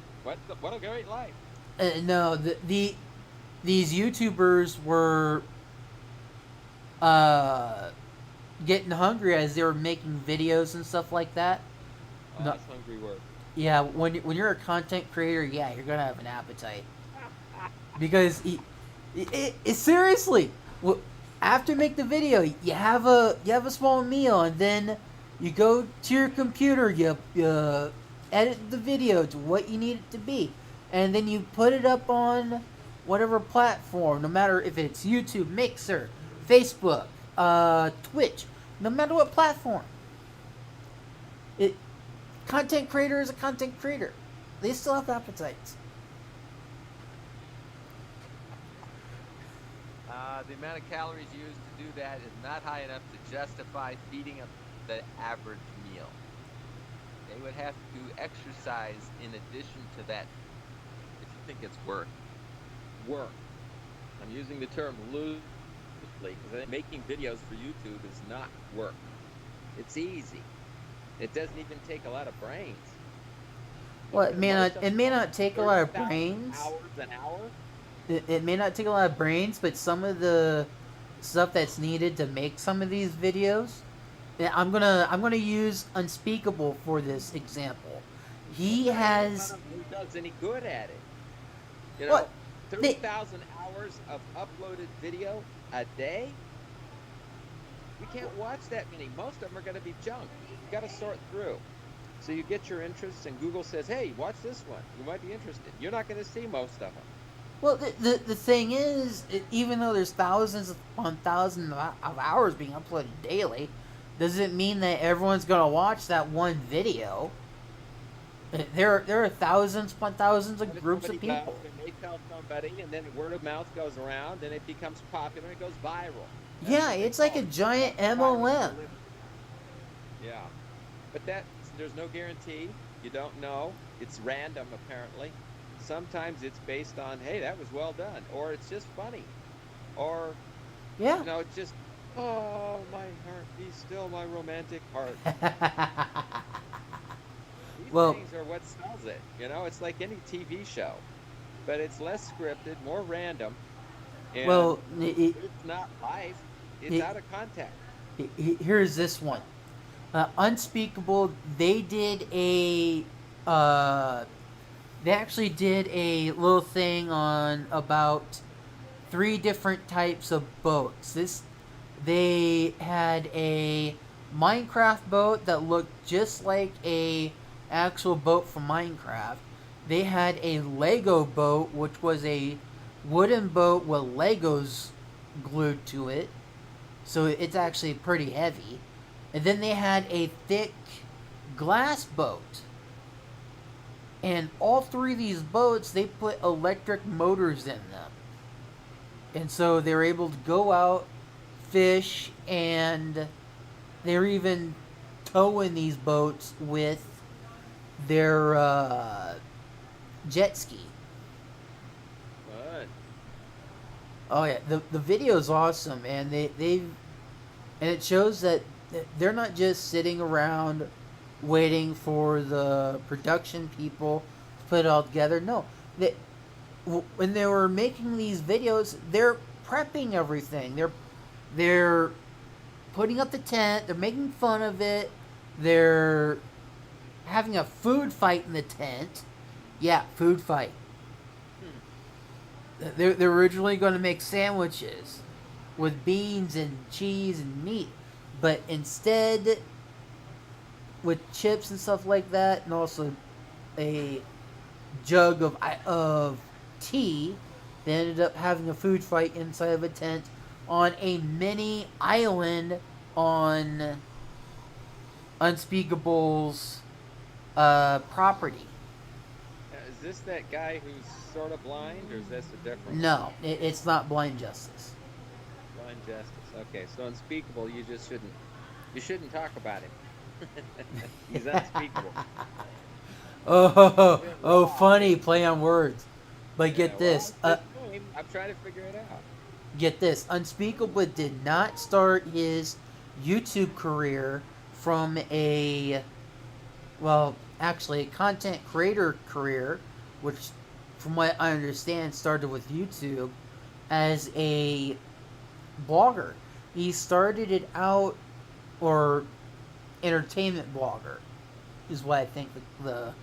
What a great life. no, these YouTubers were uh, getting hungry as they were making videos and stuff like that. Oh, No, that's hungry work. yeah, when you're a content creator, yeah, you're gonna have an appetite because seriously, after you make the video, you have a small meal, and then you go to your computer, you edit the video to what you need it to be, and then you put it up on whatever platform, no matter if it's YouTube, Mixer, Facebook, Twitch, no matter what platform. It content creator is a content creator. They still have appetites. The amount of calories used to do that is not high enough to justify feeding the average meal. They would have to exercise in addition to that if you think it's work. Work. I'm using the term loosely because making videos for YouTube is not work. It's easy. It doesn't even take a lot of brains. Well, Most of it them may cost not take a lot of 30,000 brains. hours an hour. It may not take a lot of brains, but some of the stuff that's needed to make some of these videos, yeah, I'm gonna use Unspeakable for this example. He Okay, what about has him who does any good at it? You what know, they 30,000 hours of uploaded video a day? We can't watch that many. Most of them are going to be junk. You got to sort through. So you get your interests, and Google says, hey, watch this one. You might be interested. You're not going to see most of them. well the thing is, even though there's thousands upon thousands of hours being uploaded daily, doesn't mean that everyone's gonna watch that one video. There are thousands upon thousands of What if groups of somebody does, people. and they tell somebody, and then word of mouth goes around, and it becomes popular, and it goes viral. That's Yeah, what they it's like call a it. giant Viral MLM. delivery. Yeah. But there's no guarantee. You don't know. It's random, apparently. Sometimes it's based on, hey, that was well done, or it's just funny, or Yeah. it's just, oh, my heart, be still my romantic heart. These Well, things are what sells it. It's like any TV show, but it's less scripted, more random, and well, it, it's not live. It's it, out of context. here's this one. Unspeakable. Uh, they actually did a little thing on about three different types of boats. They had a Minecraft boat that looked just like a actual boat from Minecraft. They had a Lego boat, which was a wooden boat with Legos glued to it, so it's actually pretty heavy. And then they had a thick glass boat. And all three of these boats, they put electric motors in them. And so they were able to go out, fish, and they were even towing these boats with their jet ski. Fun. Oh yeah, the video is awesome, and and it shows that they're not just sitting around waiting for the production people to put it all together. No, when they were making these videos, they're prepping everything. They're putting up the tent. They're making fun of it. They're having a food fight in the tent. Yeah, food fight. Hmm. They're originally going to make sandwiches with beans and cheese and meat, but instead, with chips and stuff like that, and also a jug of tea, they ended up having a food fight inside of a tent on a mini island on Unspeakable's property. Now, is this that guy who's sort of blind, or is this a different one? No, it's not Blind Justice. Blind Justice. Okay, so unspeakable. You shouldn't talk about him. He's unspeakable. Oh, funny play on words. But Yeah. get Well, this, it's his name. I'm trying to figure it out. Unspeakable did not start his YouTube career from actually a content creator career, which, from what I understand, started with YouTube as a blogger. He started it out, or entertainment blogger, is what I think the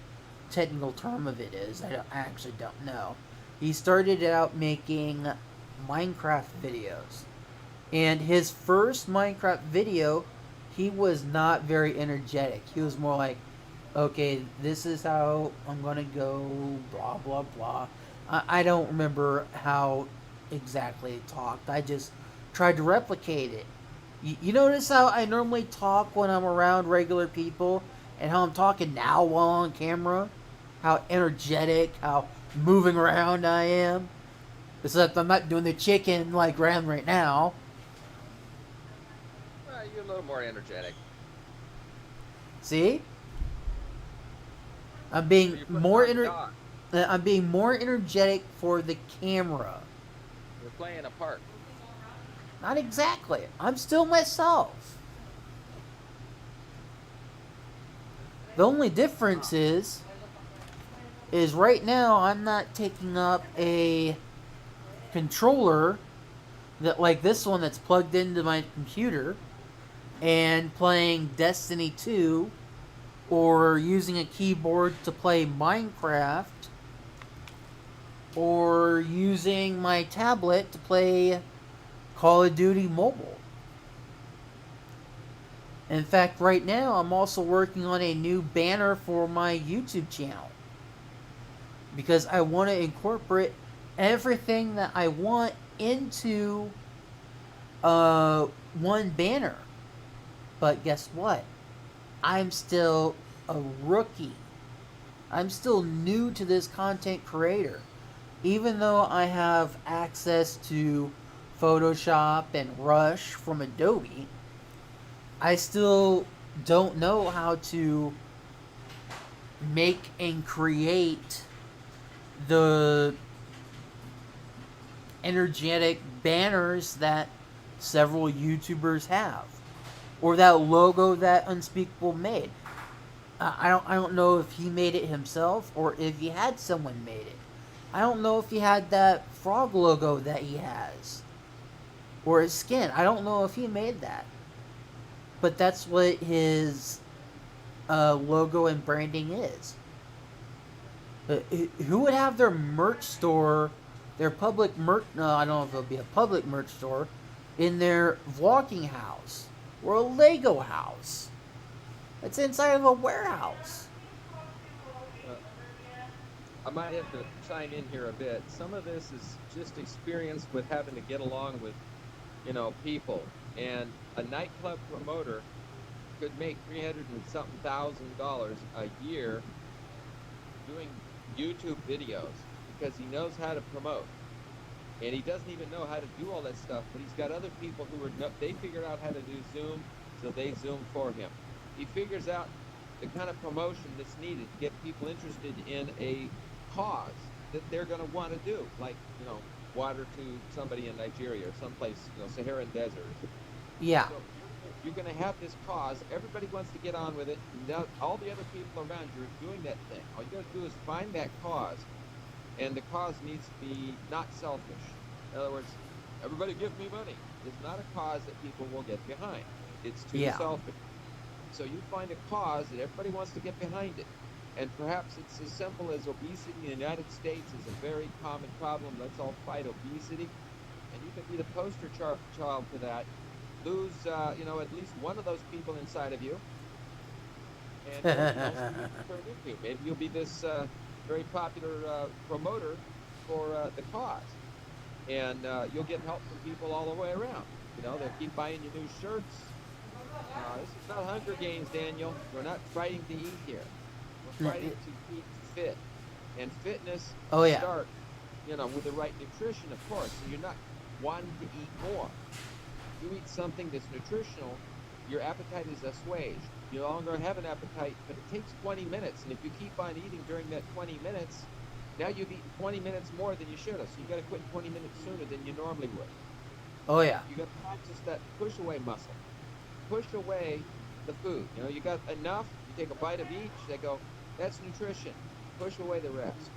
technical term of it is. I actually don't know. He started out making Minecraft videos. And his first Minecraft video, he was not very energetic. He was more like, okay, this is how I'm going to go, blah, blah, blah. I don't remember how exactly it talked. I just tried to replicate it. You notice how I normally talk when I'm around regular people and how I'm talking now while on camera? How energetic, how moving around I am? Except I'm not doing the chicken like Ram right now. Well, you're a little more energetic. See? So you're putting on God. I'm being more energetic for the camera. You're playing a part. Not exactly. I'm still myself. The only difference is right now I'm not taking up a controller that like this one that's plugged into my computer and playing Destiny 2 or using a keyboard to play Minecraft or using my tablet to play Call of Duty Mobile. In fact, right now I'm also working on a new banner for my YouTube channel because I want to incorporate everything that I want into one banner. But guess what? I'm still a rookie. I'm still new to this content creator. Even though I have access to Photoshop and Rush from Adobe, I still don't know how to make and create the energetic banners that several YouTubers have, or that logo that Unspeakable made. I don't know if he made it himself or if he had someone made it. I don't know if he had that frog logo that he has, or his skin. I don't know if he made that, but that's what his logo and branding is. Who would have their merch store, their public merch? No, I don't know if it'll be a public merch store, in their vlogging house or a Lego house. It's inside of a warehouse. Uh, I might have to chime in here a bit. Some of this is just experience with having to get along with, people. And a nightclub promoter could make 300 and something $1,000 a year doing YouTube videos because he knows how to promote. And he doesn't even know how to do all that stuff, but he's got other people who they figured out how to do Zoom, so they Zoom for him. He figures out the kind of promotion that's needed to get people interested in a cause that they're going to want to do, like, water to somebody in Nigeria or someplace, Saharan desert. Yeah. So you're going to have this cause. Everybody wants to get on with it. Now, all the other people around you are doing that thing. All you got to do is find that cause, and the cause needs to be not selfish. In other words, everybody give me money. It's not a cause that people will get behind. It's too selfish. So you find a cause that everybody wants to get behind it. And perhaps it's as simple as obesity in the United States is a very common problem. Let's all fight obesity. And you can be the poster child for that. Lose, at least one of those people inside of you, and who knows who you can turn into? Maybe you'll be this very popular promoter for the cause, and you'll get help from people all the way around. They'll keep buying you new shirts. This is not Hunger Games, Daniel. We're not fighting to eat here. We're fighting to keep fit, and fitness Oh yeah. starts, with the right nutrition, of course. So you're not wanting to eat more. You eat something that's nutritional, your appetite is assuaged. You no longer have an appetite, but it takes 20 minutes. And if you keep on eating during that 20 minutes, now you've eaten 20 minutes more than you should have. So you got to quit 20 minutes sooner than you normally would. Oh yeah. You got to practice that push away muscle. Push away the food. You got enough. You take a bite of each. They go, that's nutrition. Push away the rest.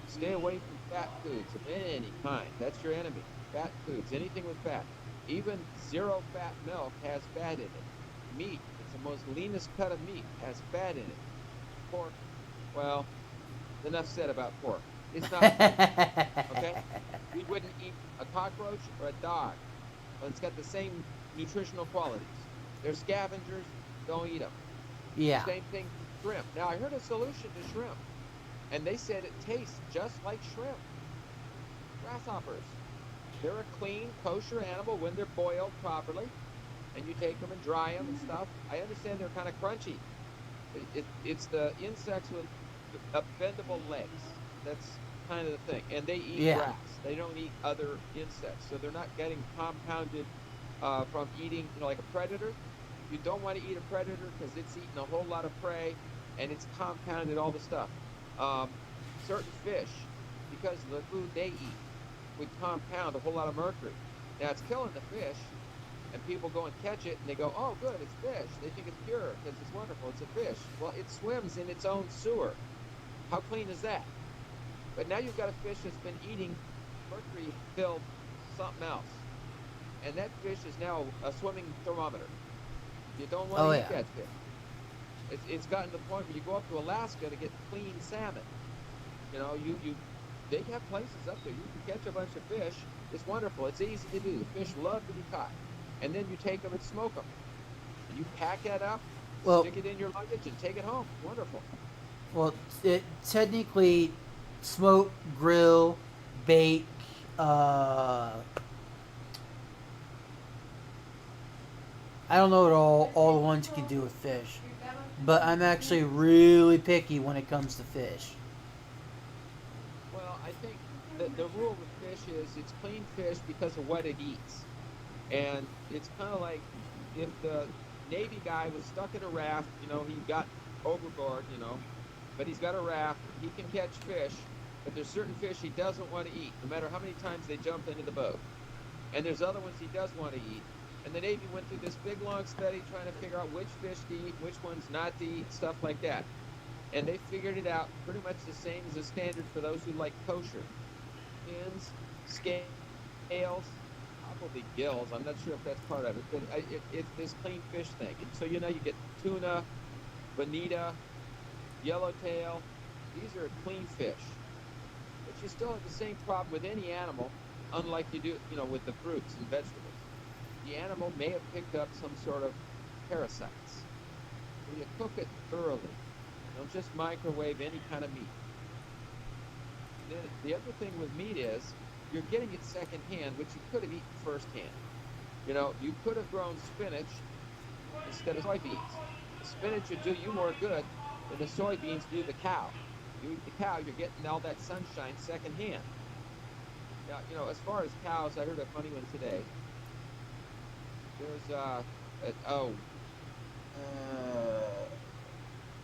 Stay away from fat foods of any kind. That's your enemy. Fat foods, anything with fat. Even zero fat milk has fat in it. Meat, it's the most leanest cut of meat, has fat in it. Pork, well, enough said about pork. It's not fat, okay? We wouldn't eat a cockroach or a dog. Well, it's got the same nutritional qualities. They're scavengers, don't eat them. Yeah. Same thing with shrimp. Now, I heard a solution to shrimp, and they said it tastes just like shrimp. Grasshoppers. They're a clean, kosher animal when they're boiled properly, and you take them and dry them and stuff. I understand they're kind of crunchy. It's the insects with bendable legs. That's kind of the thing. And they eat grass. They don't eat other insects, so they're not getting compounded from eating, like a predator. You don't want to eat a predator because it's eating a whole lot of prey, and it's compounded all the stuff. Certain fish, because of the food they eat, would compound a whole lot of mercury. Now it's killing the fish, and people go and catch it, and they go, "Oh, good, it's fish." They think it's pure because it's wonderful. It's a fish. Well, it swims in its own sewer. How clean is that? But now you've got a fish that's been eating mercury-filled something else, and that fish is now a swimming thermometer. You don't want to eat that fish. It's gotten to the point where you go up to Alaska to get clean salmon. They have places up there. You can catch a bunch of fish. It's wonderful. It's easy to do. The fish love to be caught. And then you take them and smoke them. And you pack that up, stick it in your luggage, and take it home. Wonderful. Well, it technically smoke, grill, bake. I don't know all the ones you can do with fish, but I'm actually really picky when it comes to fish. Well, I think the rule with fish is it's clean fish because of what it eats. And it's kind of like if the Navy guy was stuck in a raft, he got overboard, but he's got a raft, he can catch fish, but there's certain fish he doesn't want to eat, no matter how many times they jump into the boat. And there's other ones he does want to eat. And the Navy went through this big, long study trying to figure out which fish to eat, which ones not to eat, stuff like that. And they figured it out pretty much the same as the standard for those who like kosher. Fins, scales, probably gills. I'm not sure if that's part of it, but it's this clean fish thing. And so, you get tuna, bonita, yellowtail. These are clean fish. But you still have the same problem with any animal, unlike you do, with the fruits and vegetables. The animal may have picked up some sort of parasites. So you cook it thoroughly. Don't just microwave any kind of meat. Then the other thing with meat is you're getting it secondhand, which you could have eaten firsthand. You could have grown spinach instead of soybeans. The spinach would do you more good than the soybeans do the cow. You eat the cow, you're getting all that sunshine secondhand. Now, as far as cows, I heard a funny one today. There's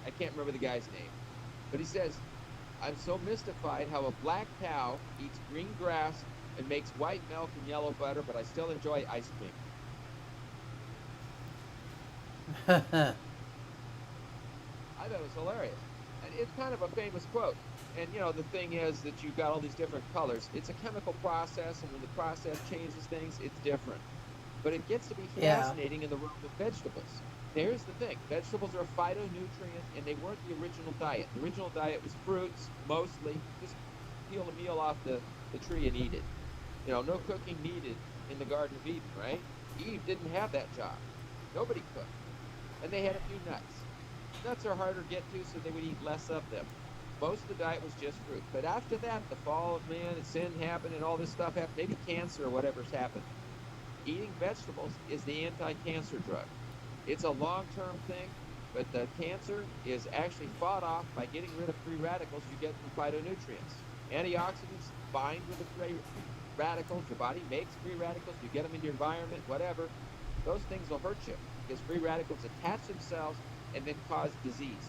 I can't remember the guy's name, but he says, "I'm so mystified how a black cow eats green grass and makes white milk and yellow butter, but I still enjoy ice cream." I thought it was hilarious, and it's kind of a famous quote. And the thing is that you've got all these different colors. It's a chemical process, and when the process changes things, it's different. But it gets to be Yeah. fascinating in the world of vegetables. Now, here's the thing: vegetables are a phytonutrient, and they weren't the original diet. The original diet was fruits, mostly. Just peel a meal off the tree and eat it. No cooking needed in the Garden of Eden, right? Eve didn't have that job. Nobody cooked. And they had a few nuts. Nuts are harder to get to, so they would eat less of them. Most of the diet was just fruit. But after that, the fall of man and sin happened and all this stuff happened, maybe cancer or whatever's happened. Eating vegetables is the anti-cancer drug. It's a long-term thing, but the cancer is actually fought off by getting rid of free radicals you get from phytonutrients. Antioxidants bind with the free radicals. Your body makes free radicals. You get them in your environment, whatever. Those things will hurt you because free radicals attach themselves and then cause disease.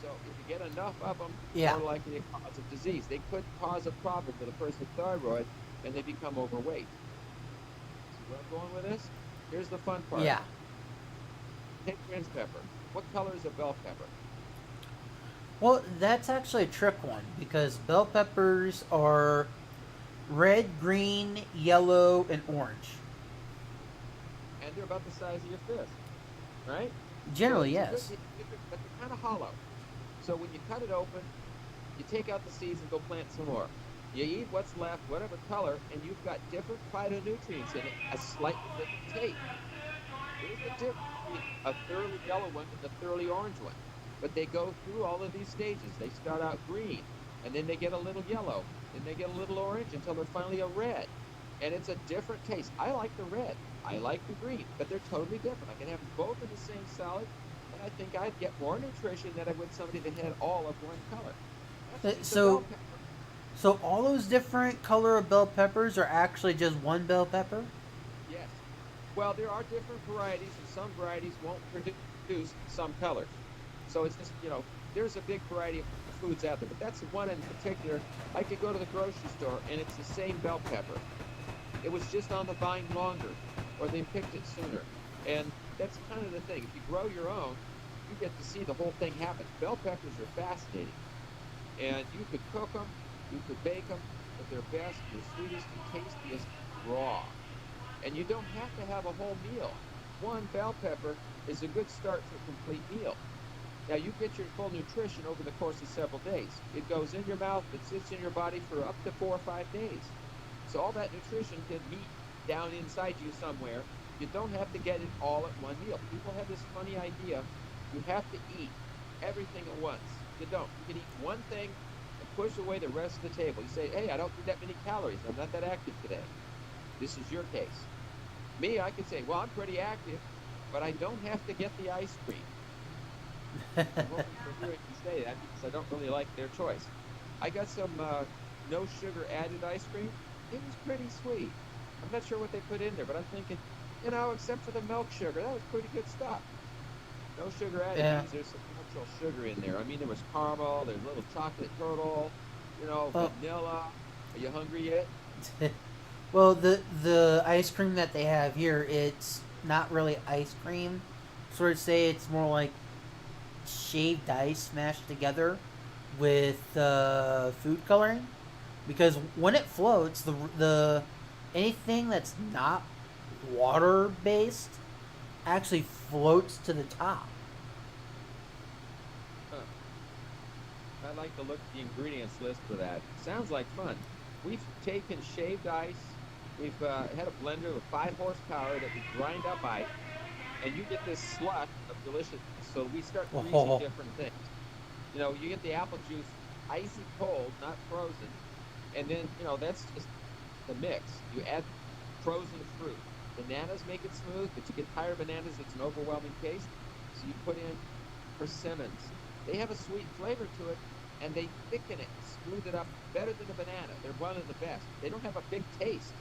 So if you get enough of them, Yeah. more likely to cause a disease. They could cause a problem with a person's thyroid and they become overweight. See where I'm going with this? Here's the fun part. Yeah. Take rinse pepper. What color is a bell pepper? Well, that's actually a trick one because bell peppers are red, green, yellow, and orange. And they're about the size of your fist, right? Generally, So yes. but they're kind of hollow. So when you cut it open, you take out the seeds and go plant some more. You eat what's left, whatever color, and you've got different phytonutrients in it, a slightly different taste. There's a difference between a thoroughly yellow one and a thoroughly orange one. But they go through all of these stages. They start out green, and then they get a little yellow, then they get a little orange until they're finally a red. And it's a different taste. I like the red. I like the green, but they're totally different. I can have both in the same salad, and I think I'd get more nutrition than I would somebody that had all of one color. That's just a bell So, pepper. so all those different color of bell peppers are actually just one bell pepper? Yes. Well, there are different varieties, and some varieties won't produce some colors. So it's just, there's a big variety of foods out there, but that's the one in particular. I could go to the grocery store, and it's the same bell pepper. It was just on the vine longer, or they picked it sooner. And that's kind of the thing. If you grow your own, you get to see the whole thing happen. Bell peppers are fascinating. And you could cook them, you could bake them, but they're best, they're sweetest, and tastiest raw. And you don't have to have a whole meal. One bell pepper is a good start to a complete meal. Now, you get your full nutrition over the course of several days. It goes in your mouth, it sits in your body for up to 4 or 5 days. So all that nutrition can meet down inside you somewhere. You don't have to get it all at one meal. People have this funny idea. You have to eat everything at once. You don't. You can eat one thing and push away the rest of the table. You say, hey, I don't need that many calories. I'm not that active today. This is your case. Me, I could say, well, I'm pretty active, but I don't have to get the ice cream. I won't hear you say that because I don't really like their choice. I got some no sugar added ice cream. It was pretty sweet. I'm not sure what they put in there, but I'm thinking, except for the milk sugar, that was pretty good stuff. No sugar added Yeah. means there's some natural sugar in there. I mean, there was caramel, there's a little chocolate turtle, Well, vanilla. Are you hungry yet? well, the ice cream that they have here, it's not really ice cream. Sort of say it's more like shaved ice smashed together with food coloring. Because when it floats, the anything that's not water based actually floats to the top. Huh. I like to look at the ingredients list for that. Sounds like fun. We've taken shaved ice. We've had a blender with 5 horsepower that we grind up ice, and you get this slush of deliciousness. So we start freezing Oh, different things. You get the apple juice icy cold, not frozen, and then that's just the mix. You add frozen fruit. Bananas make it smooth, but you get higher bananas, it's an overwhelming taste. So you put in persimmons. They have a sweet flavor to it, and they thicken it, smooth it up better than a banana. They're one of the best. They don't have a big taste.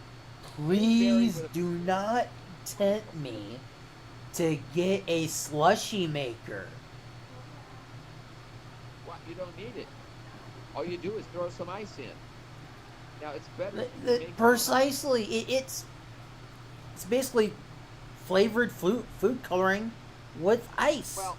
please do not tempt me to get a slushy maker. What? You don't need it. All you do is throw some ice in. Now it's better The, if you the, make precisely, it's basically flavored food coloring with ice. Well,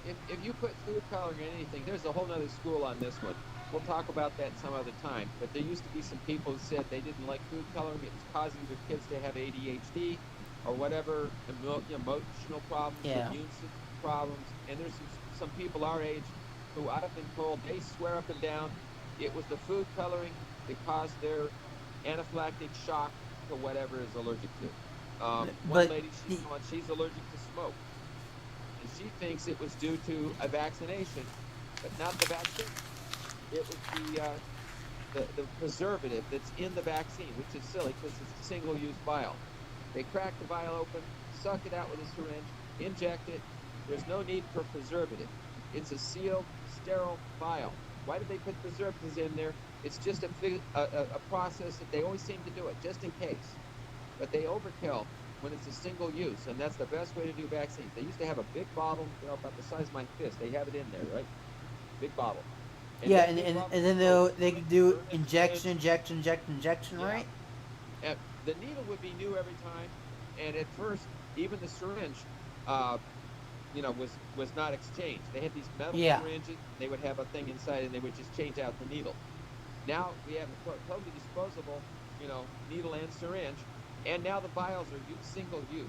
if you put food coloring in anything, there's a whole nother school on this one. we'll talk about that some other time. But there used to be some people who said they didn't like food coloring. It was causing their kids to have ADHD or whatever emotional problems, Yeah. immune system problems. And there's some people our age who I've been told they swear up and down it was the food coloring that caused their anaphylactic shock to whatever is allergic to. One But lady, she's allergic to smoke, and she thinks it was due to a vaccination, but not the vaccine. It was the preservative that's in the vaccine, which is silly because it's a single-use vial. They crack the vial open, suck it out with a syringe, inject it. There's no need for preservative. It's a sealed, sterile vial. Why did they put preservatives in there? It's just a process that they always seem to do it, just in case. But they overkill when it's a single use, and that's the best way to do vaccines. They used to have a big bottle, about the size of my fist. They have it in there, right? Big bottle. yeah, That big bottle, and then they could do injection, yeah. right? And the needle would be new every time, and at first, even the syringe, uh, was not exchanged. They had these metal Yeah. syringes. They would have a thing inside, and they would just change out the needle. Now we have a totally disposable, needle and syringe, and now the vials are single use,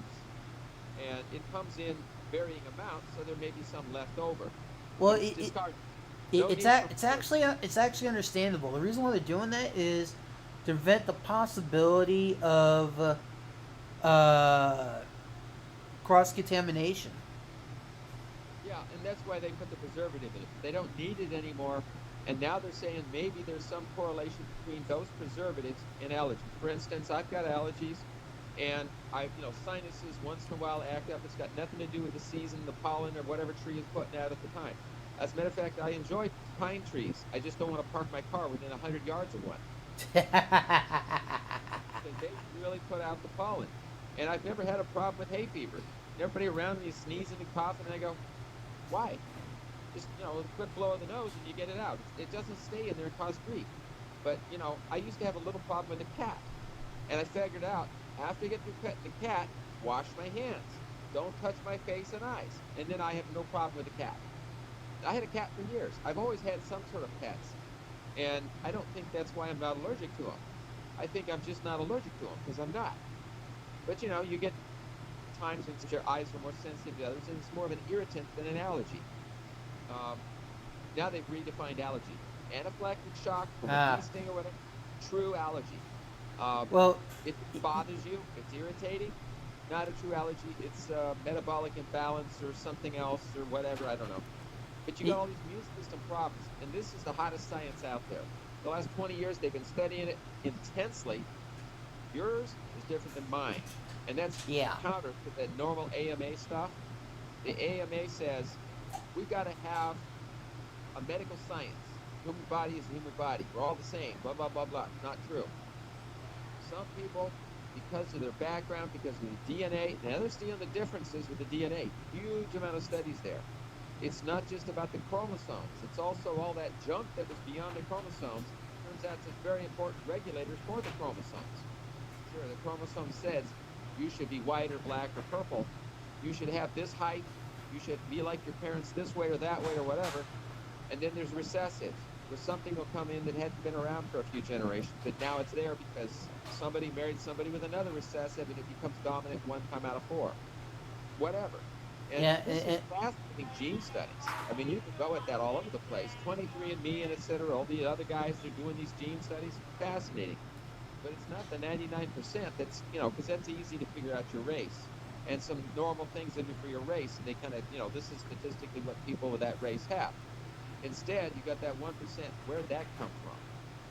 and it comes in varying amounts, so there may be some left over. Well, But it's discarded. it No it's need a, for it's actually understandable. The reason why they're doing that is to prevent the possibility of cross contamination. Yeah, and that's why they put the preservative in it. They don't need it anymore. And now they're saying maybe there's some correlation between those preservatives and allergies. For instance, I've got allergies, and sinuses once in a while act up. It's got nothing to do with the season, the pollen, or whatever tree is putting out at the time. As a matter of fact, I enjoy pine trees. I just don't want to park my car within 100 yards of one. Because they really put out the pollen. And I've never had a problem with hay fever. Everybody around me is sneezing and coughing, and I go, why? Just, a quick blow of the nose and you get it out. It doesn't stay in there and cause grief. But, I used to have a little problem with a cat. And I figured out, after I get through petting the cat, wash my hands. Don't touch my face and eyes. And then I have no problem with the cat. I had a cat for years. I've always had some sort of pets. And I don't think that's why I'm not allergic to them. I think I'm just not allergic to them because I'm not. But, you get times when your eyes are more sensitive to others, and it's more of an irritant than an allergy. Now they've redefined allergy. Anaphylactic shock from a bee sting or whatever, true allergy. Well, it bothers you, it's irritating, not a true allergy. It's metabolic imbalance or something else or whatever, I don't know. But you got all these immune system problems, and this is the hottest science out there. The last 20 years, they've been studying it intensely. Yours is different than mine, and that's counter to that normal AMA stuff. The AMA says we've got to have a medical science. Human body is a human body. We're all the same. Blah, blah, blah, blah. Not true. Some people, because of their background, because of the DNA, now they're seeing the differences with the DNA. Huge amount of studies there. It's not just about the chromosomes. It's also all that junk that was beyond the chromosomes. Turns out it's very important regulators for the chromosomes. Sure, the chromosome says you should be white or black or purple. You should have this height. You should be like your parents this way or that way or whatever. And then there's recessive, where something will come in that hadn't been around for a few generations, but now it's there because somebody married somebody with another recessive and it becomes dominant one time out of four. Whatever. And this is fascinating gene studies. I mean, you can go at that all over the place. 23andMe and et cetera, all the other guys that are doing these gene studies, fascinating. But it's not the 99% that's, because that's easy to figure out your race. And some normal things in for your race, and they kind of, this is statistically what people with that race have. Instead, you got that 1%. Where'd that come from?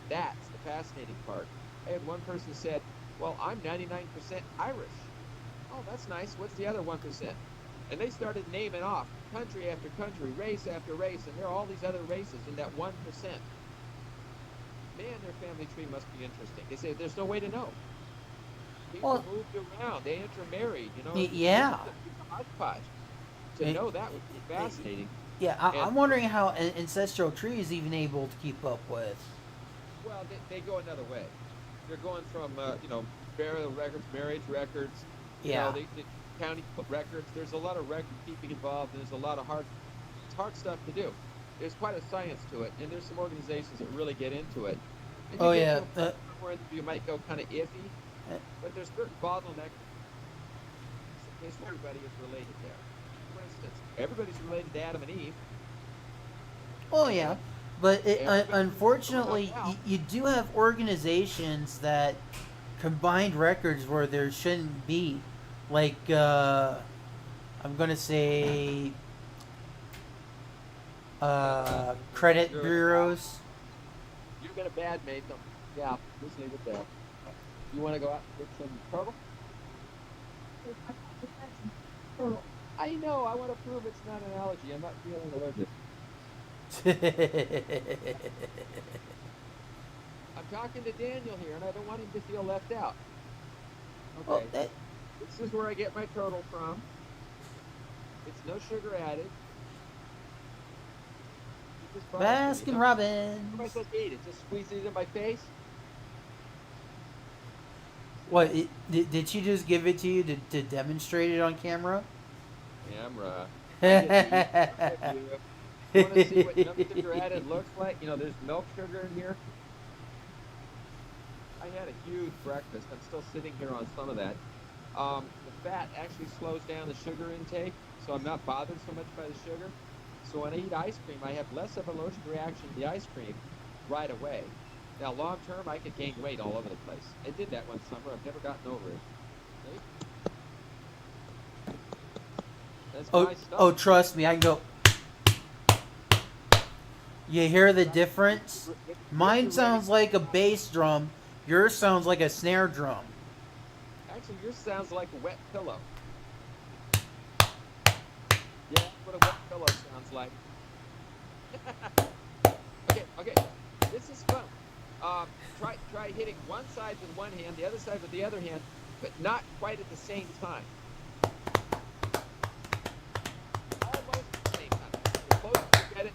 That's the fascinating part. I had one person said, well, I'm 99% Irish. Oh, that's nice. What's the other 1%? And they started naming off country after country, race after race, and there are all these other races in that 1%. Man, their family tree must be interesting. They say there's no way to know. People moved around. They intermarried, Yeah. It's a hodgepodge. To know that would be fascinating. Yeah, I'm wondering how ancestral tree is even able to keep up with. Well, they go another way. They're going from, burial records, marriage records, the county records. There's a lot of record keeping involved, and there's a lot of hard stuff to do. there's quite a science to it, and there's some organizations that really get into it. And you Oh get to yeah. a point where you might go kind of iffy, Uh, but there's certain bottlenecks in case everybody is related there. For instance, everybody's related to Adam and Eve, oh yeah. and But everybody's related to unfortunately, Al. you do have organizations that combined records where there shouldn't be. Like, I'm going to say credit You're bureaus. gonna badmate them. Yeah, just leave it there. You want to go out and get some turtle? I know. I want to prove it's not an allergy. I'm not feeling allergic. I'm talking to Daniel here, and I don't want him to feel left out. Well, Okay, this is where I get my turtle from. It's no sugar added. Eat this product, and Baskin what am I Robbins. supposed to eat? It just squeeze it in my face? What? Did she just give it to you to demonstrate it on camera? Camera. I get to eat all of you. You want to see what no sugar added looks like? You know, there's milk sugar in here. I had a huge breakfast. I'm still sitting here on some of that. The fat actually slows down the sugar intake, so I'm not bothered so much by the sugar. So when I eat ice cream, I have less of an allergic reaction to the ice cream right away. Now, long term, I could gain weight all over the place. I did that one summer. I've never gotten over it. See? That's my stuff. Oh, trust me, I can go. You hear the difference? Mine sounds like a bass drum. Yours sounds like a snare drum. Actually, yours sounds like a wet pillow. Yeah, that's what a wet pillow sounds like. Okay. This is fun. Try hitting one side with one hand, the other side with the other hand, but not quite at the same time. Almost at the same time. The closer you get it,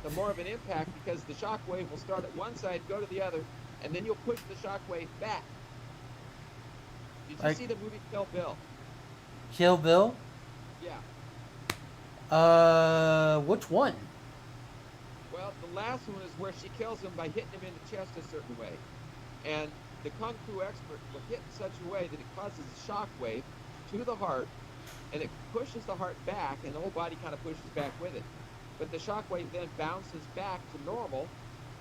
the more of an impact, because the shock wave will start at one side, go to the other, and then you'll push the shock wave back. Did you see the movie Kill Bill? Kill Bill? Yeah. Which one? Well, the last one is where she kills him by hitting him in the chest a certain way. And the Kung Fu expert will hit in such a way that it causes a shock wave to the heart, and it pushes the heart back, and the whole body kind of pushes back with it. But the shock wave then bounces back to normal,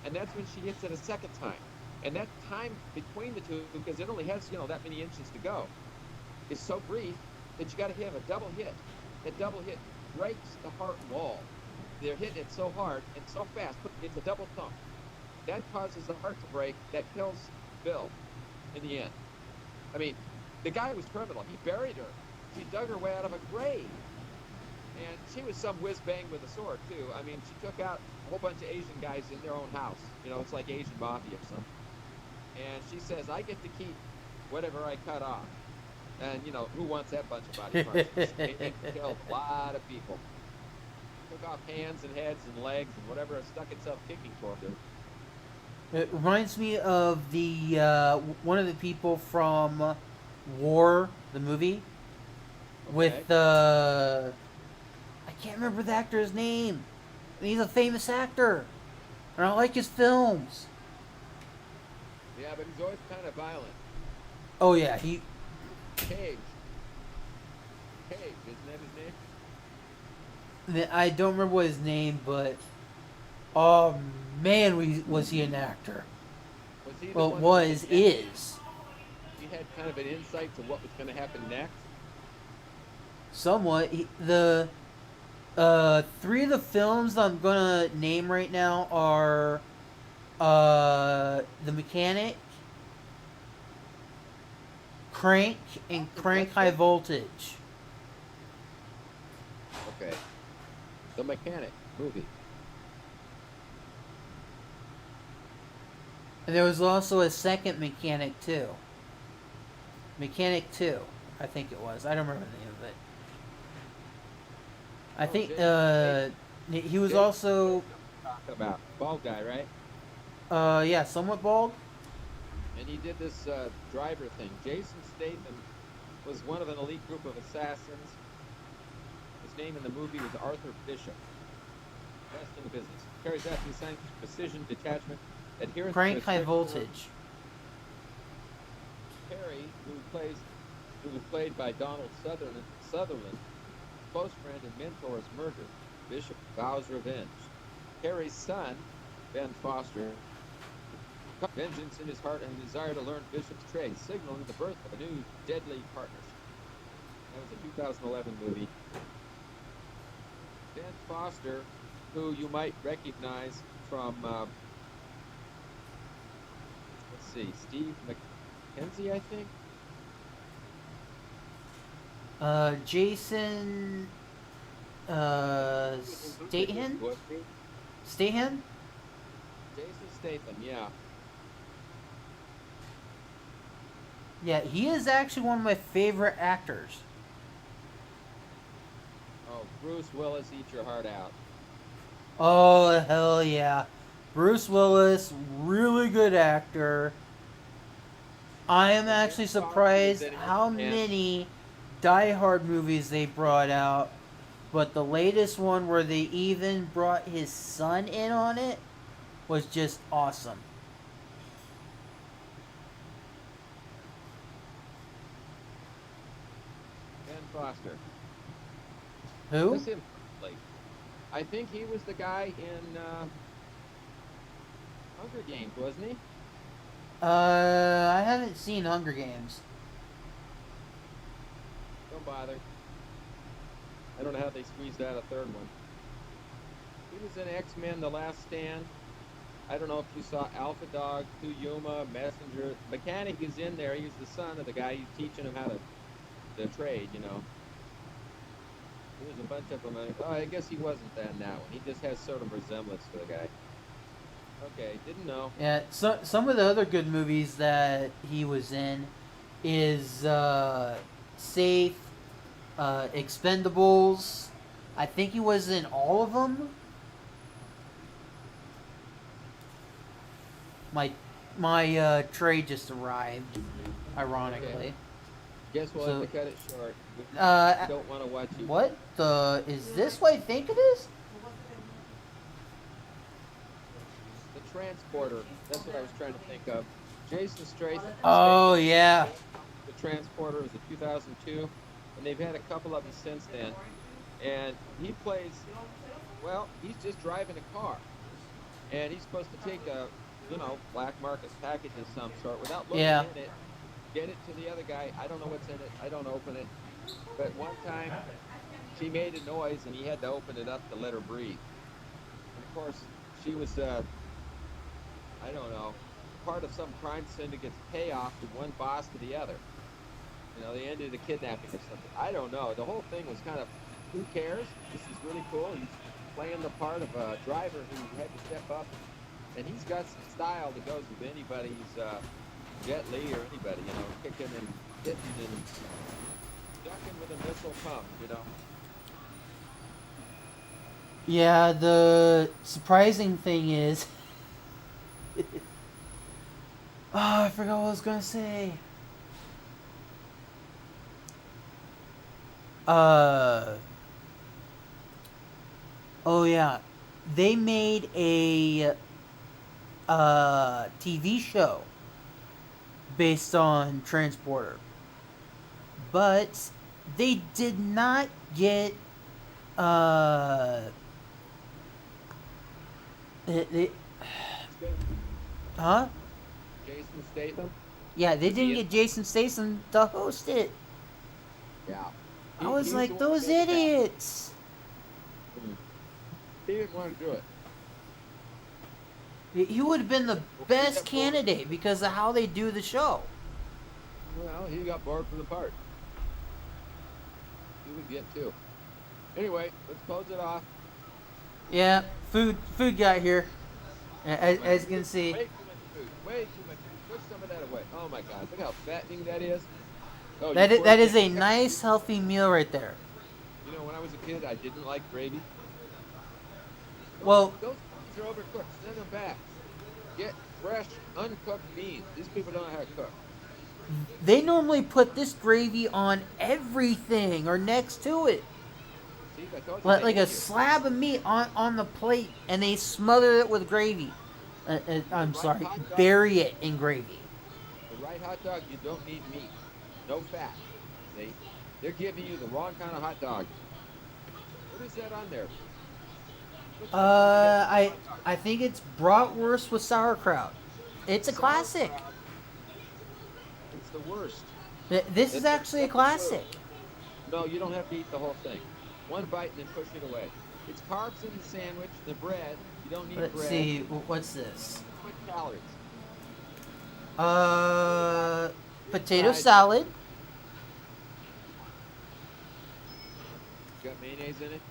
and that's when she hits it a second time. And that time between the two, because it only has, that many inches to go, is so brief that you got to have a double hit. That double hit breaks the heart wall. They're hitting it so hard and so fast. It's a double thump. That causes the heart to break. That kills Bill in the end. I mean, the guy was criminal. He buried her. She dug her way out of a grave. And she was some whiz-bang with a sword, too. I mean, she took out a whole bunch of Asian guys in their own house. It's like Asian mafia or something. And she says, I get to keep whatever I cut off. And, who wants that bunch of body parts? She killed a lot of people. Took off hands and heads and legs and whatever stuck itself kicking toward her. It reminds me of the one of the people from War, the movie, with I can't remember the actor's name. He's a famous actor. I don't like his films. Yeah, but he's always kind of violent. Oh yeah, Cage, isn't that his name? I don't remember what his name, but oh man, was he an actor? Was he is. He had kind of an insight to what was going to happen next. Somewhat. The three of the films that I'm gonna name right now are The Mechanic, Crank, and Crank High Voltage. Okay. The Mechanic movie. And there was also a second Mechanic too. Mechanic 2, I think it was. I don't remember the name of it. I think he was also Talking about bald guy, right? yeah, somewhat bald. And he did this driver thing. Jason Statham was one of an elite group of assassins. His name in the movie was Arthur Bishop. best in the business. Carries out the assignment precision, detachment, adherence to Crank a high strict course. voltage. Perry, who was played by Donald Sutherland, close friend and mentor, is murdered. Bishop vows revenge. Perry's son, Ben Foster, vengeance in his heart and a desire to learn Bishop's trade, signaling the birth of a new deadly partnership. That was a 2011 movie. Ben Foster, who you might recognize from, let's see, Steve McKenzie, I think. Jason Statham? Statham? Jason Statham, yeah. Yeah, he is actually one of my favorite actors. Oh, Bruce Willis, eat your heart out. Oh, hell yeah. Bruce Willis, really good actor. I am actually surprised how many Die Hard movies they brought out, but the latest one where they even brought his son in on it was just awesome. Ben Foster. Who? That's him. I think he was the guy in Hunger Games, wasn't he? I haven't seen Hunger Games. Don't bother. I don't know how they squeezed out a third one. He was in X-Men: The Last Stand. I don't know if you saw Alpha Dog, Yuma, Messenger. Mechanic is in there. He's the son of the guy who's teaching him how to trade, you know. There's a bunch of them. Oh, I guess he wasn't that in that one. He just has sort of resemblance to the guy. Okay, didn't know. Yeah, so, some of the other good movies that he was in is Safe, Expendables. I think he was in all of them. My trade just arrived, ironically. Okay. Guess we'll have to cut it short. We don't want to watch you. What the is this? What I think it is? The Transporter. That's what I was trying to think of. Jason Statham. Oh yeah. The Transporter was a 2002, and they've had a couple of them since then. And he plays. Well, he's just driving a car, and he's supposed to take a, black market package of some sort without looking in it. Get it to the other guy. I don't know what's in it. I don't open it. But one time, she made a noise, and he had to open it up to let her breathe. And of course, she was, I don't know, part of some crime syndicate's payoff to one boss to the other. They ended a kidnapping or something. I don't know. The whole thing was kind of, who cares? This is really cool. He's playing the part of a driver who had to step up. And he's got some style that goes with anybody's, Jet Li or anybody, kicking and hitting and ducking with a missile pump, Yeah, the surprising thing is... I forgot what I was going to say. Oh yeah. They made a TV show based on Transporter, but they did not get huh? Jason Statham? Yeah, they didn't get Jason Statham to host it. Yeah. I was like, those idiots. He didn't want to do it. He would have been the best candidate because of how they do the show. Well, he got bored for the part. He would get too. Anyway, let's close it off. Yeah, food got here. As you can see. Way too much food. Way too much food. Push some of that away. Oh my God, look how fattening that is. Oh, that is a nice, healthy meal right there. When I was a kid, I didn't like gravy. Well, those beans are overcooked. Send them back. Get fresh, uncooked beans. These people don't know how to cook. They normally put this gravy on everything or next to it. See, I told you. like they a eat you. slab of meat on the plate, and they smother it with gravy. I'm Right sorry, hot dog. bury it in gravy. The right hot dog, you don't need meat, no fat. See, they're giving you the wrong kind of hot dog. What is that on there? Looks like something else on I hot dog. I think it's bratwurst with sauerkraut. It's a classic. Sauerkraut. It's the worst. This is It's the actually a fucking worst. classic. No, you don't have to eat the whole thing. One bite and then push it away. It's carbs in the sandwich, the bread. You don't need Let's bread. see, what's this? How much calories? Potato Fried. salad. Got mayonnaise in it?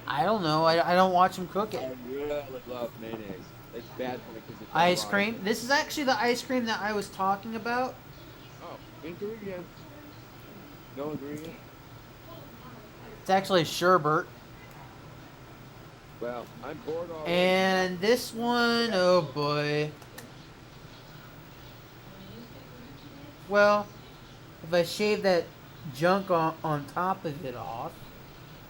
I don't know. I don't watch them cook I it. really love mayonnaise. It's bad for me because it's Ice raw. cream. This is actually the ice cream that I was talking about. Oh, ingredient. No ingredient. It's actually sherbet. Well, I'm bored already. And this one, oh boy. Well, if I shave that junk on top of it off,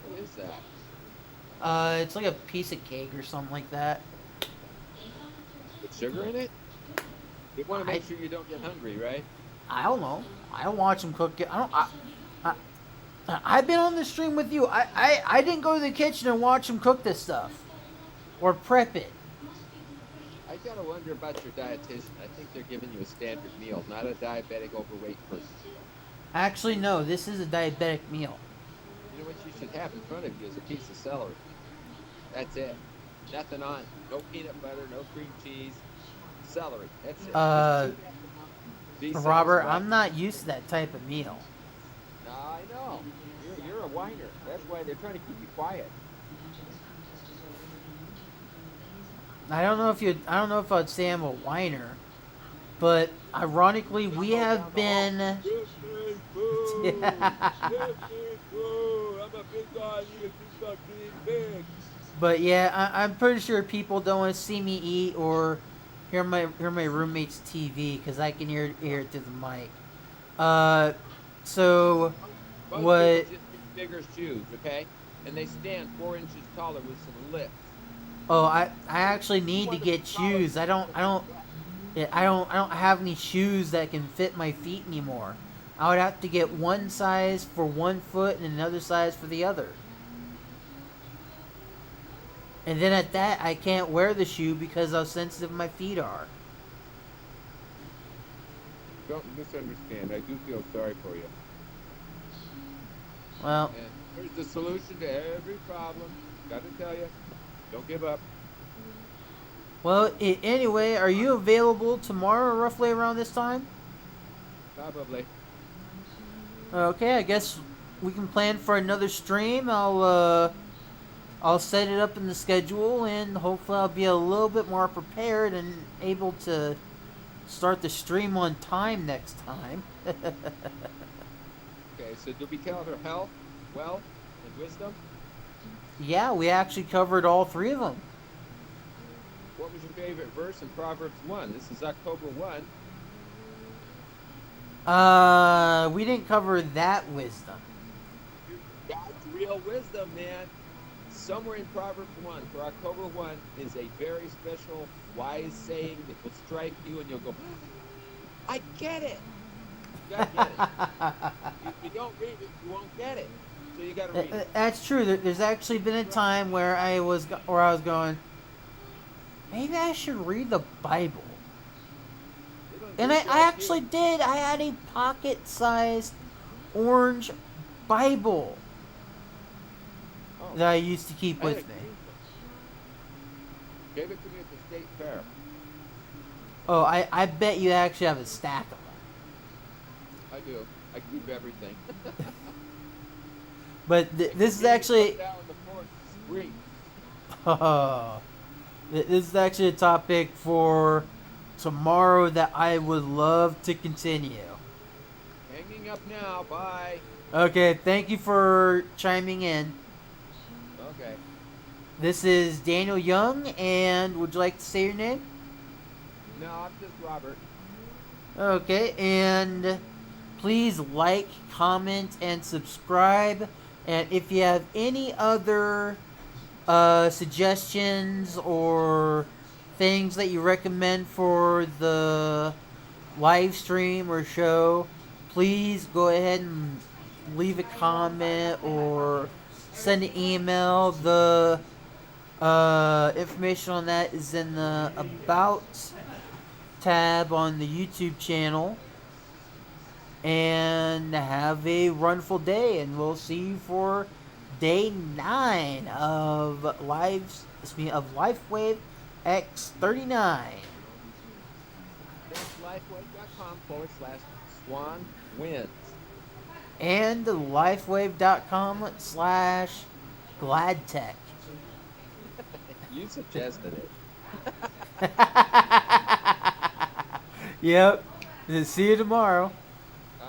What is that? it's like a piece of cake or something like that. With sugar in it? You want to make I- sure you don't get hungry, right? I don't know. I don't watch them cook it. I've been on the stream with you. I didn't go to the kitchen and watch them cook this stuff or prep it. I gotta wonder about your dietitian. I think they're giving you a standard meal, not a diabetic overweight person. Actually, no. This is a diabetic meal. You know what you should have in front of you is a piece of celery. That's it. Nothing on. No peanut butter, no cream cheese. Celery. That's it. Be Robert, satisfied. I'm not used to that type of meal. No, I know. You're a whiner. That's why they're trying to keep you quiet. I don't know if I'd say I'm a whiner, but ironically, we have been. Give me food. Give me food. I'm a big guy. You can start getting big. But yeah, I'm pretty sure people don't want to see me eat or hear my roommate's TV because I can hear it through the mic. So Most what? people just get bigger shoes, okay? And they stand 4 inches taller with some lift. Oh, I actually need to get shoes. I don't have any shoes that can fit my feet anymore. I would have to get one size for one foot and another size for the other. And then at that, I can't wear the shoe because how sensitive my feet are. Don't misunderstand. I do feel sorry for you. Well, And here's the solution to every problem. Got to tell you, don't give up. Anyway, are you available tomorrow roughly around this time? Probably. Okay, I guess we can plan for another stream. I'll set it up in the schedule, and hopefully I'll be a little bit more prepared and able to start the stream on time next time. Okay, so did we cover health, wealth, and wisdom? Yeah, we actually covered all three of them. What was your favorite verse in Proverbs 1? This is October 1. We didn't cover that wisdom. God's real wisdom, man. Somewhere in Proverbs 1 for October 1 is a very special, wise saying that will strike you and you'll go, I get it. You gotta get it. If you don't read it, you won't get it. So you gotta read it. That's true. There's actually been a time where I was going, maybe I should read the Bible. And I actually did. I had a pocket-sized orange Bible that I used to keep with me. Gave it to me at the state fair. Oh, I bet you actually have a stack of them. I do. I keep everything. But this is actually... Down on the porch, scream. This is actually a topic for tomorrow that I would love to continue. Hanging up now. Bye. Okay, thank you for chiming in. Okay. This is Daniel Young, and would you like to say your name? No, I'm just Robert. Okay, and please like, comment, and subscribe And if you have any other suggestions or things that you recommend for the live stream or show, please go ahead and leave a comment or send an email. The information on that is in the About tab on the YouTube channel. And have a wonderful day, and we'll see you for day 9 of Lifewave X39. That's lifewave.com/swan wins. And lifewave.com/gladtech. You suggested it. Yep. See you tomorrow.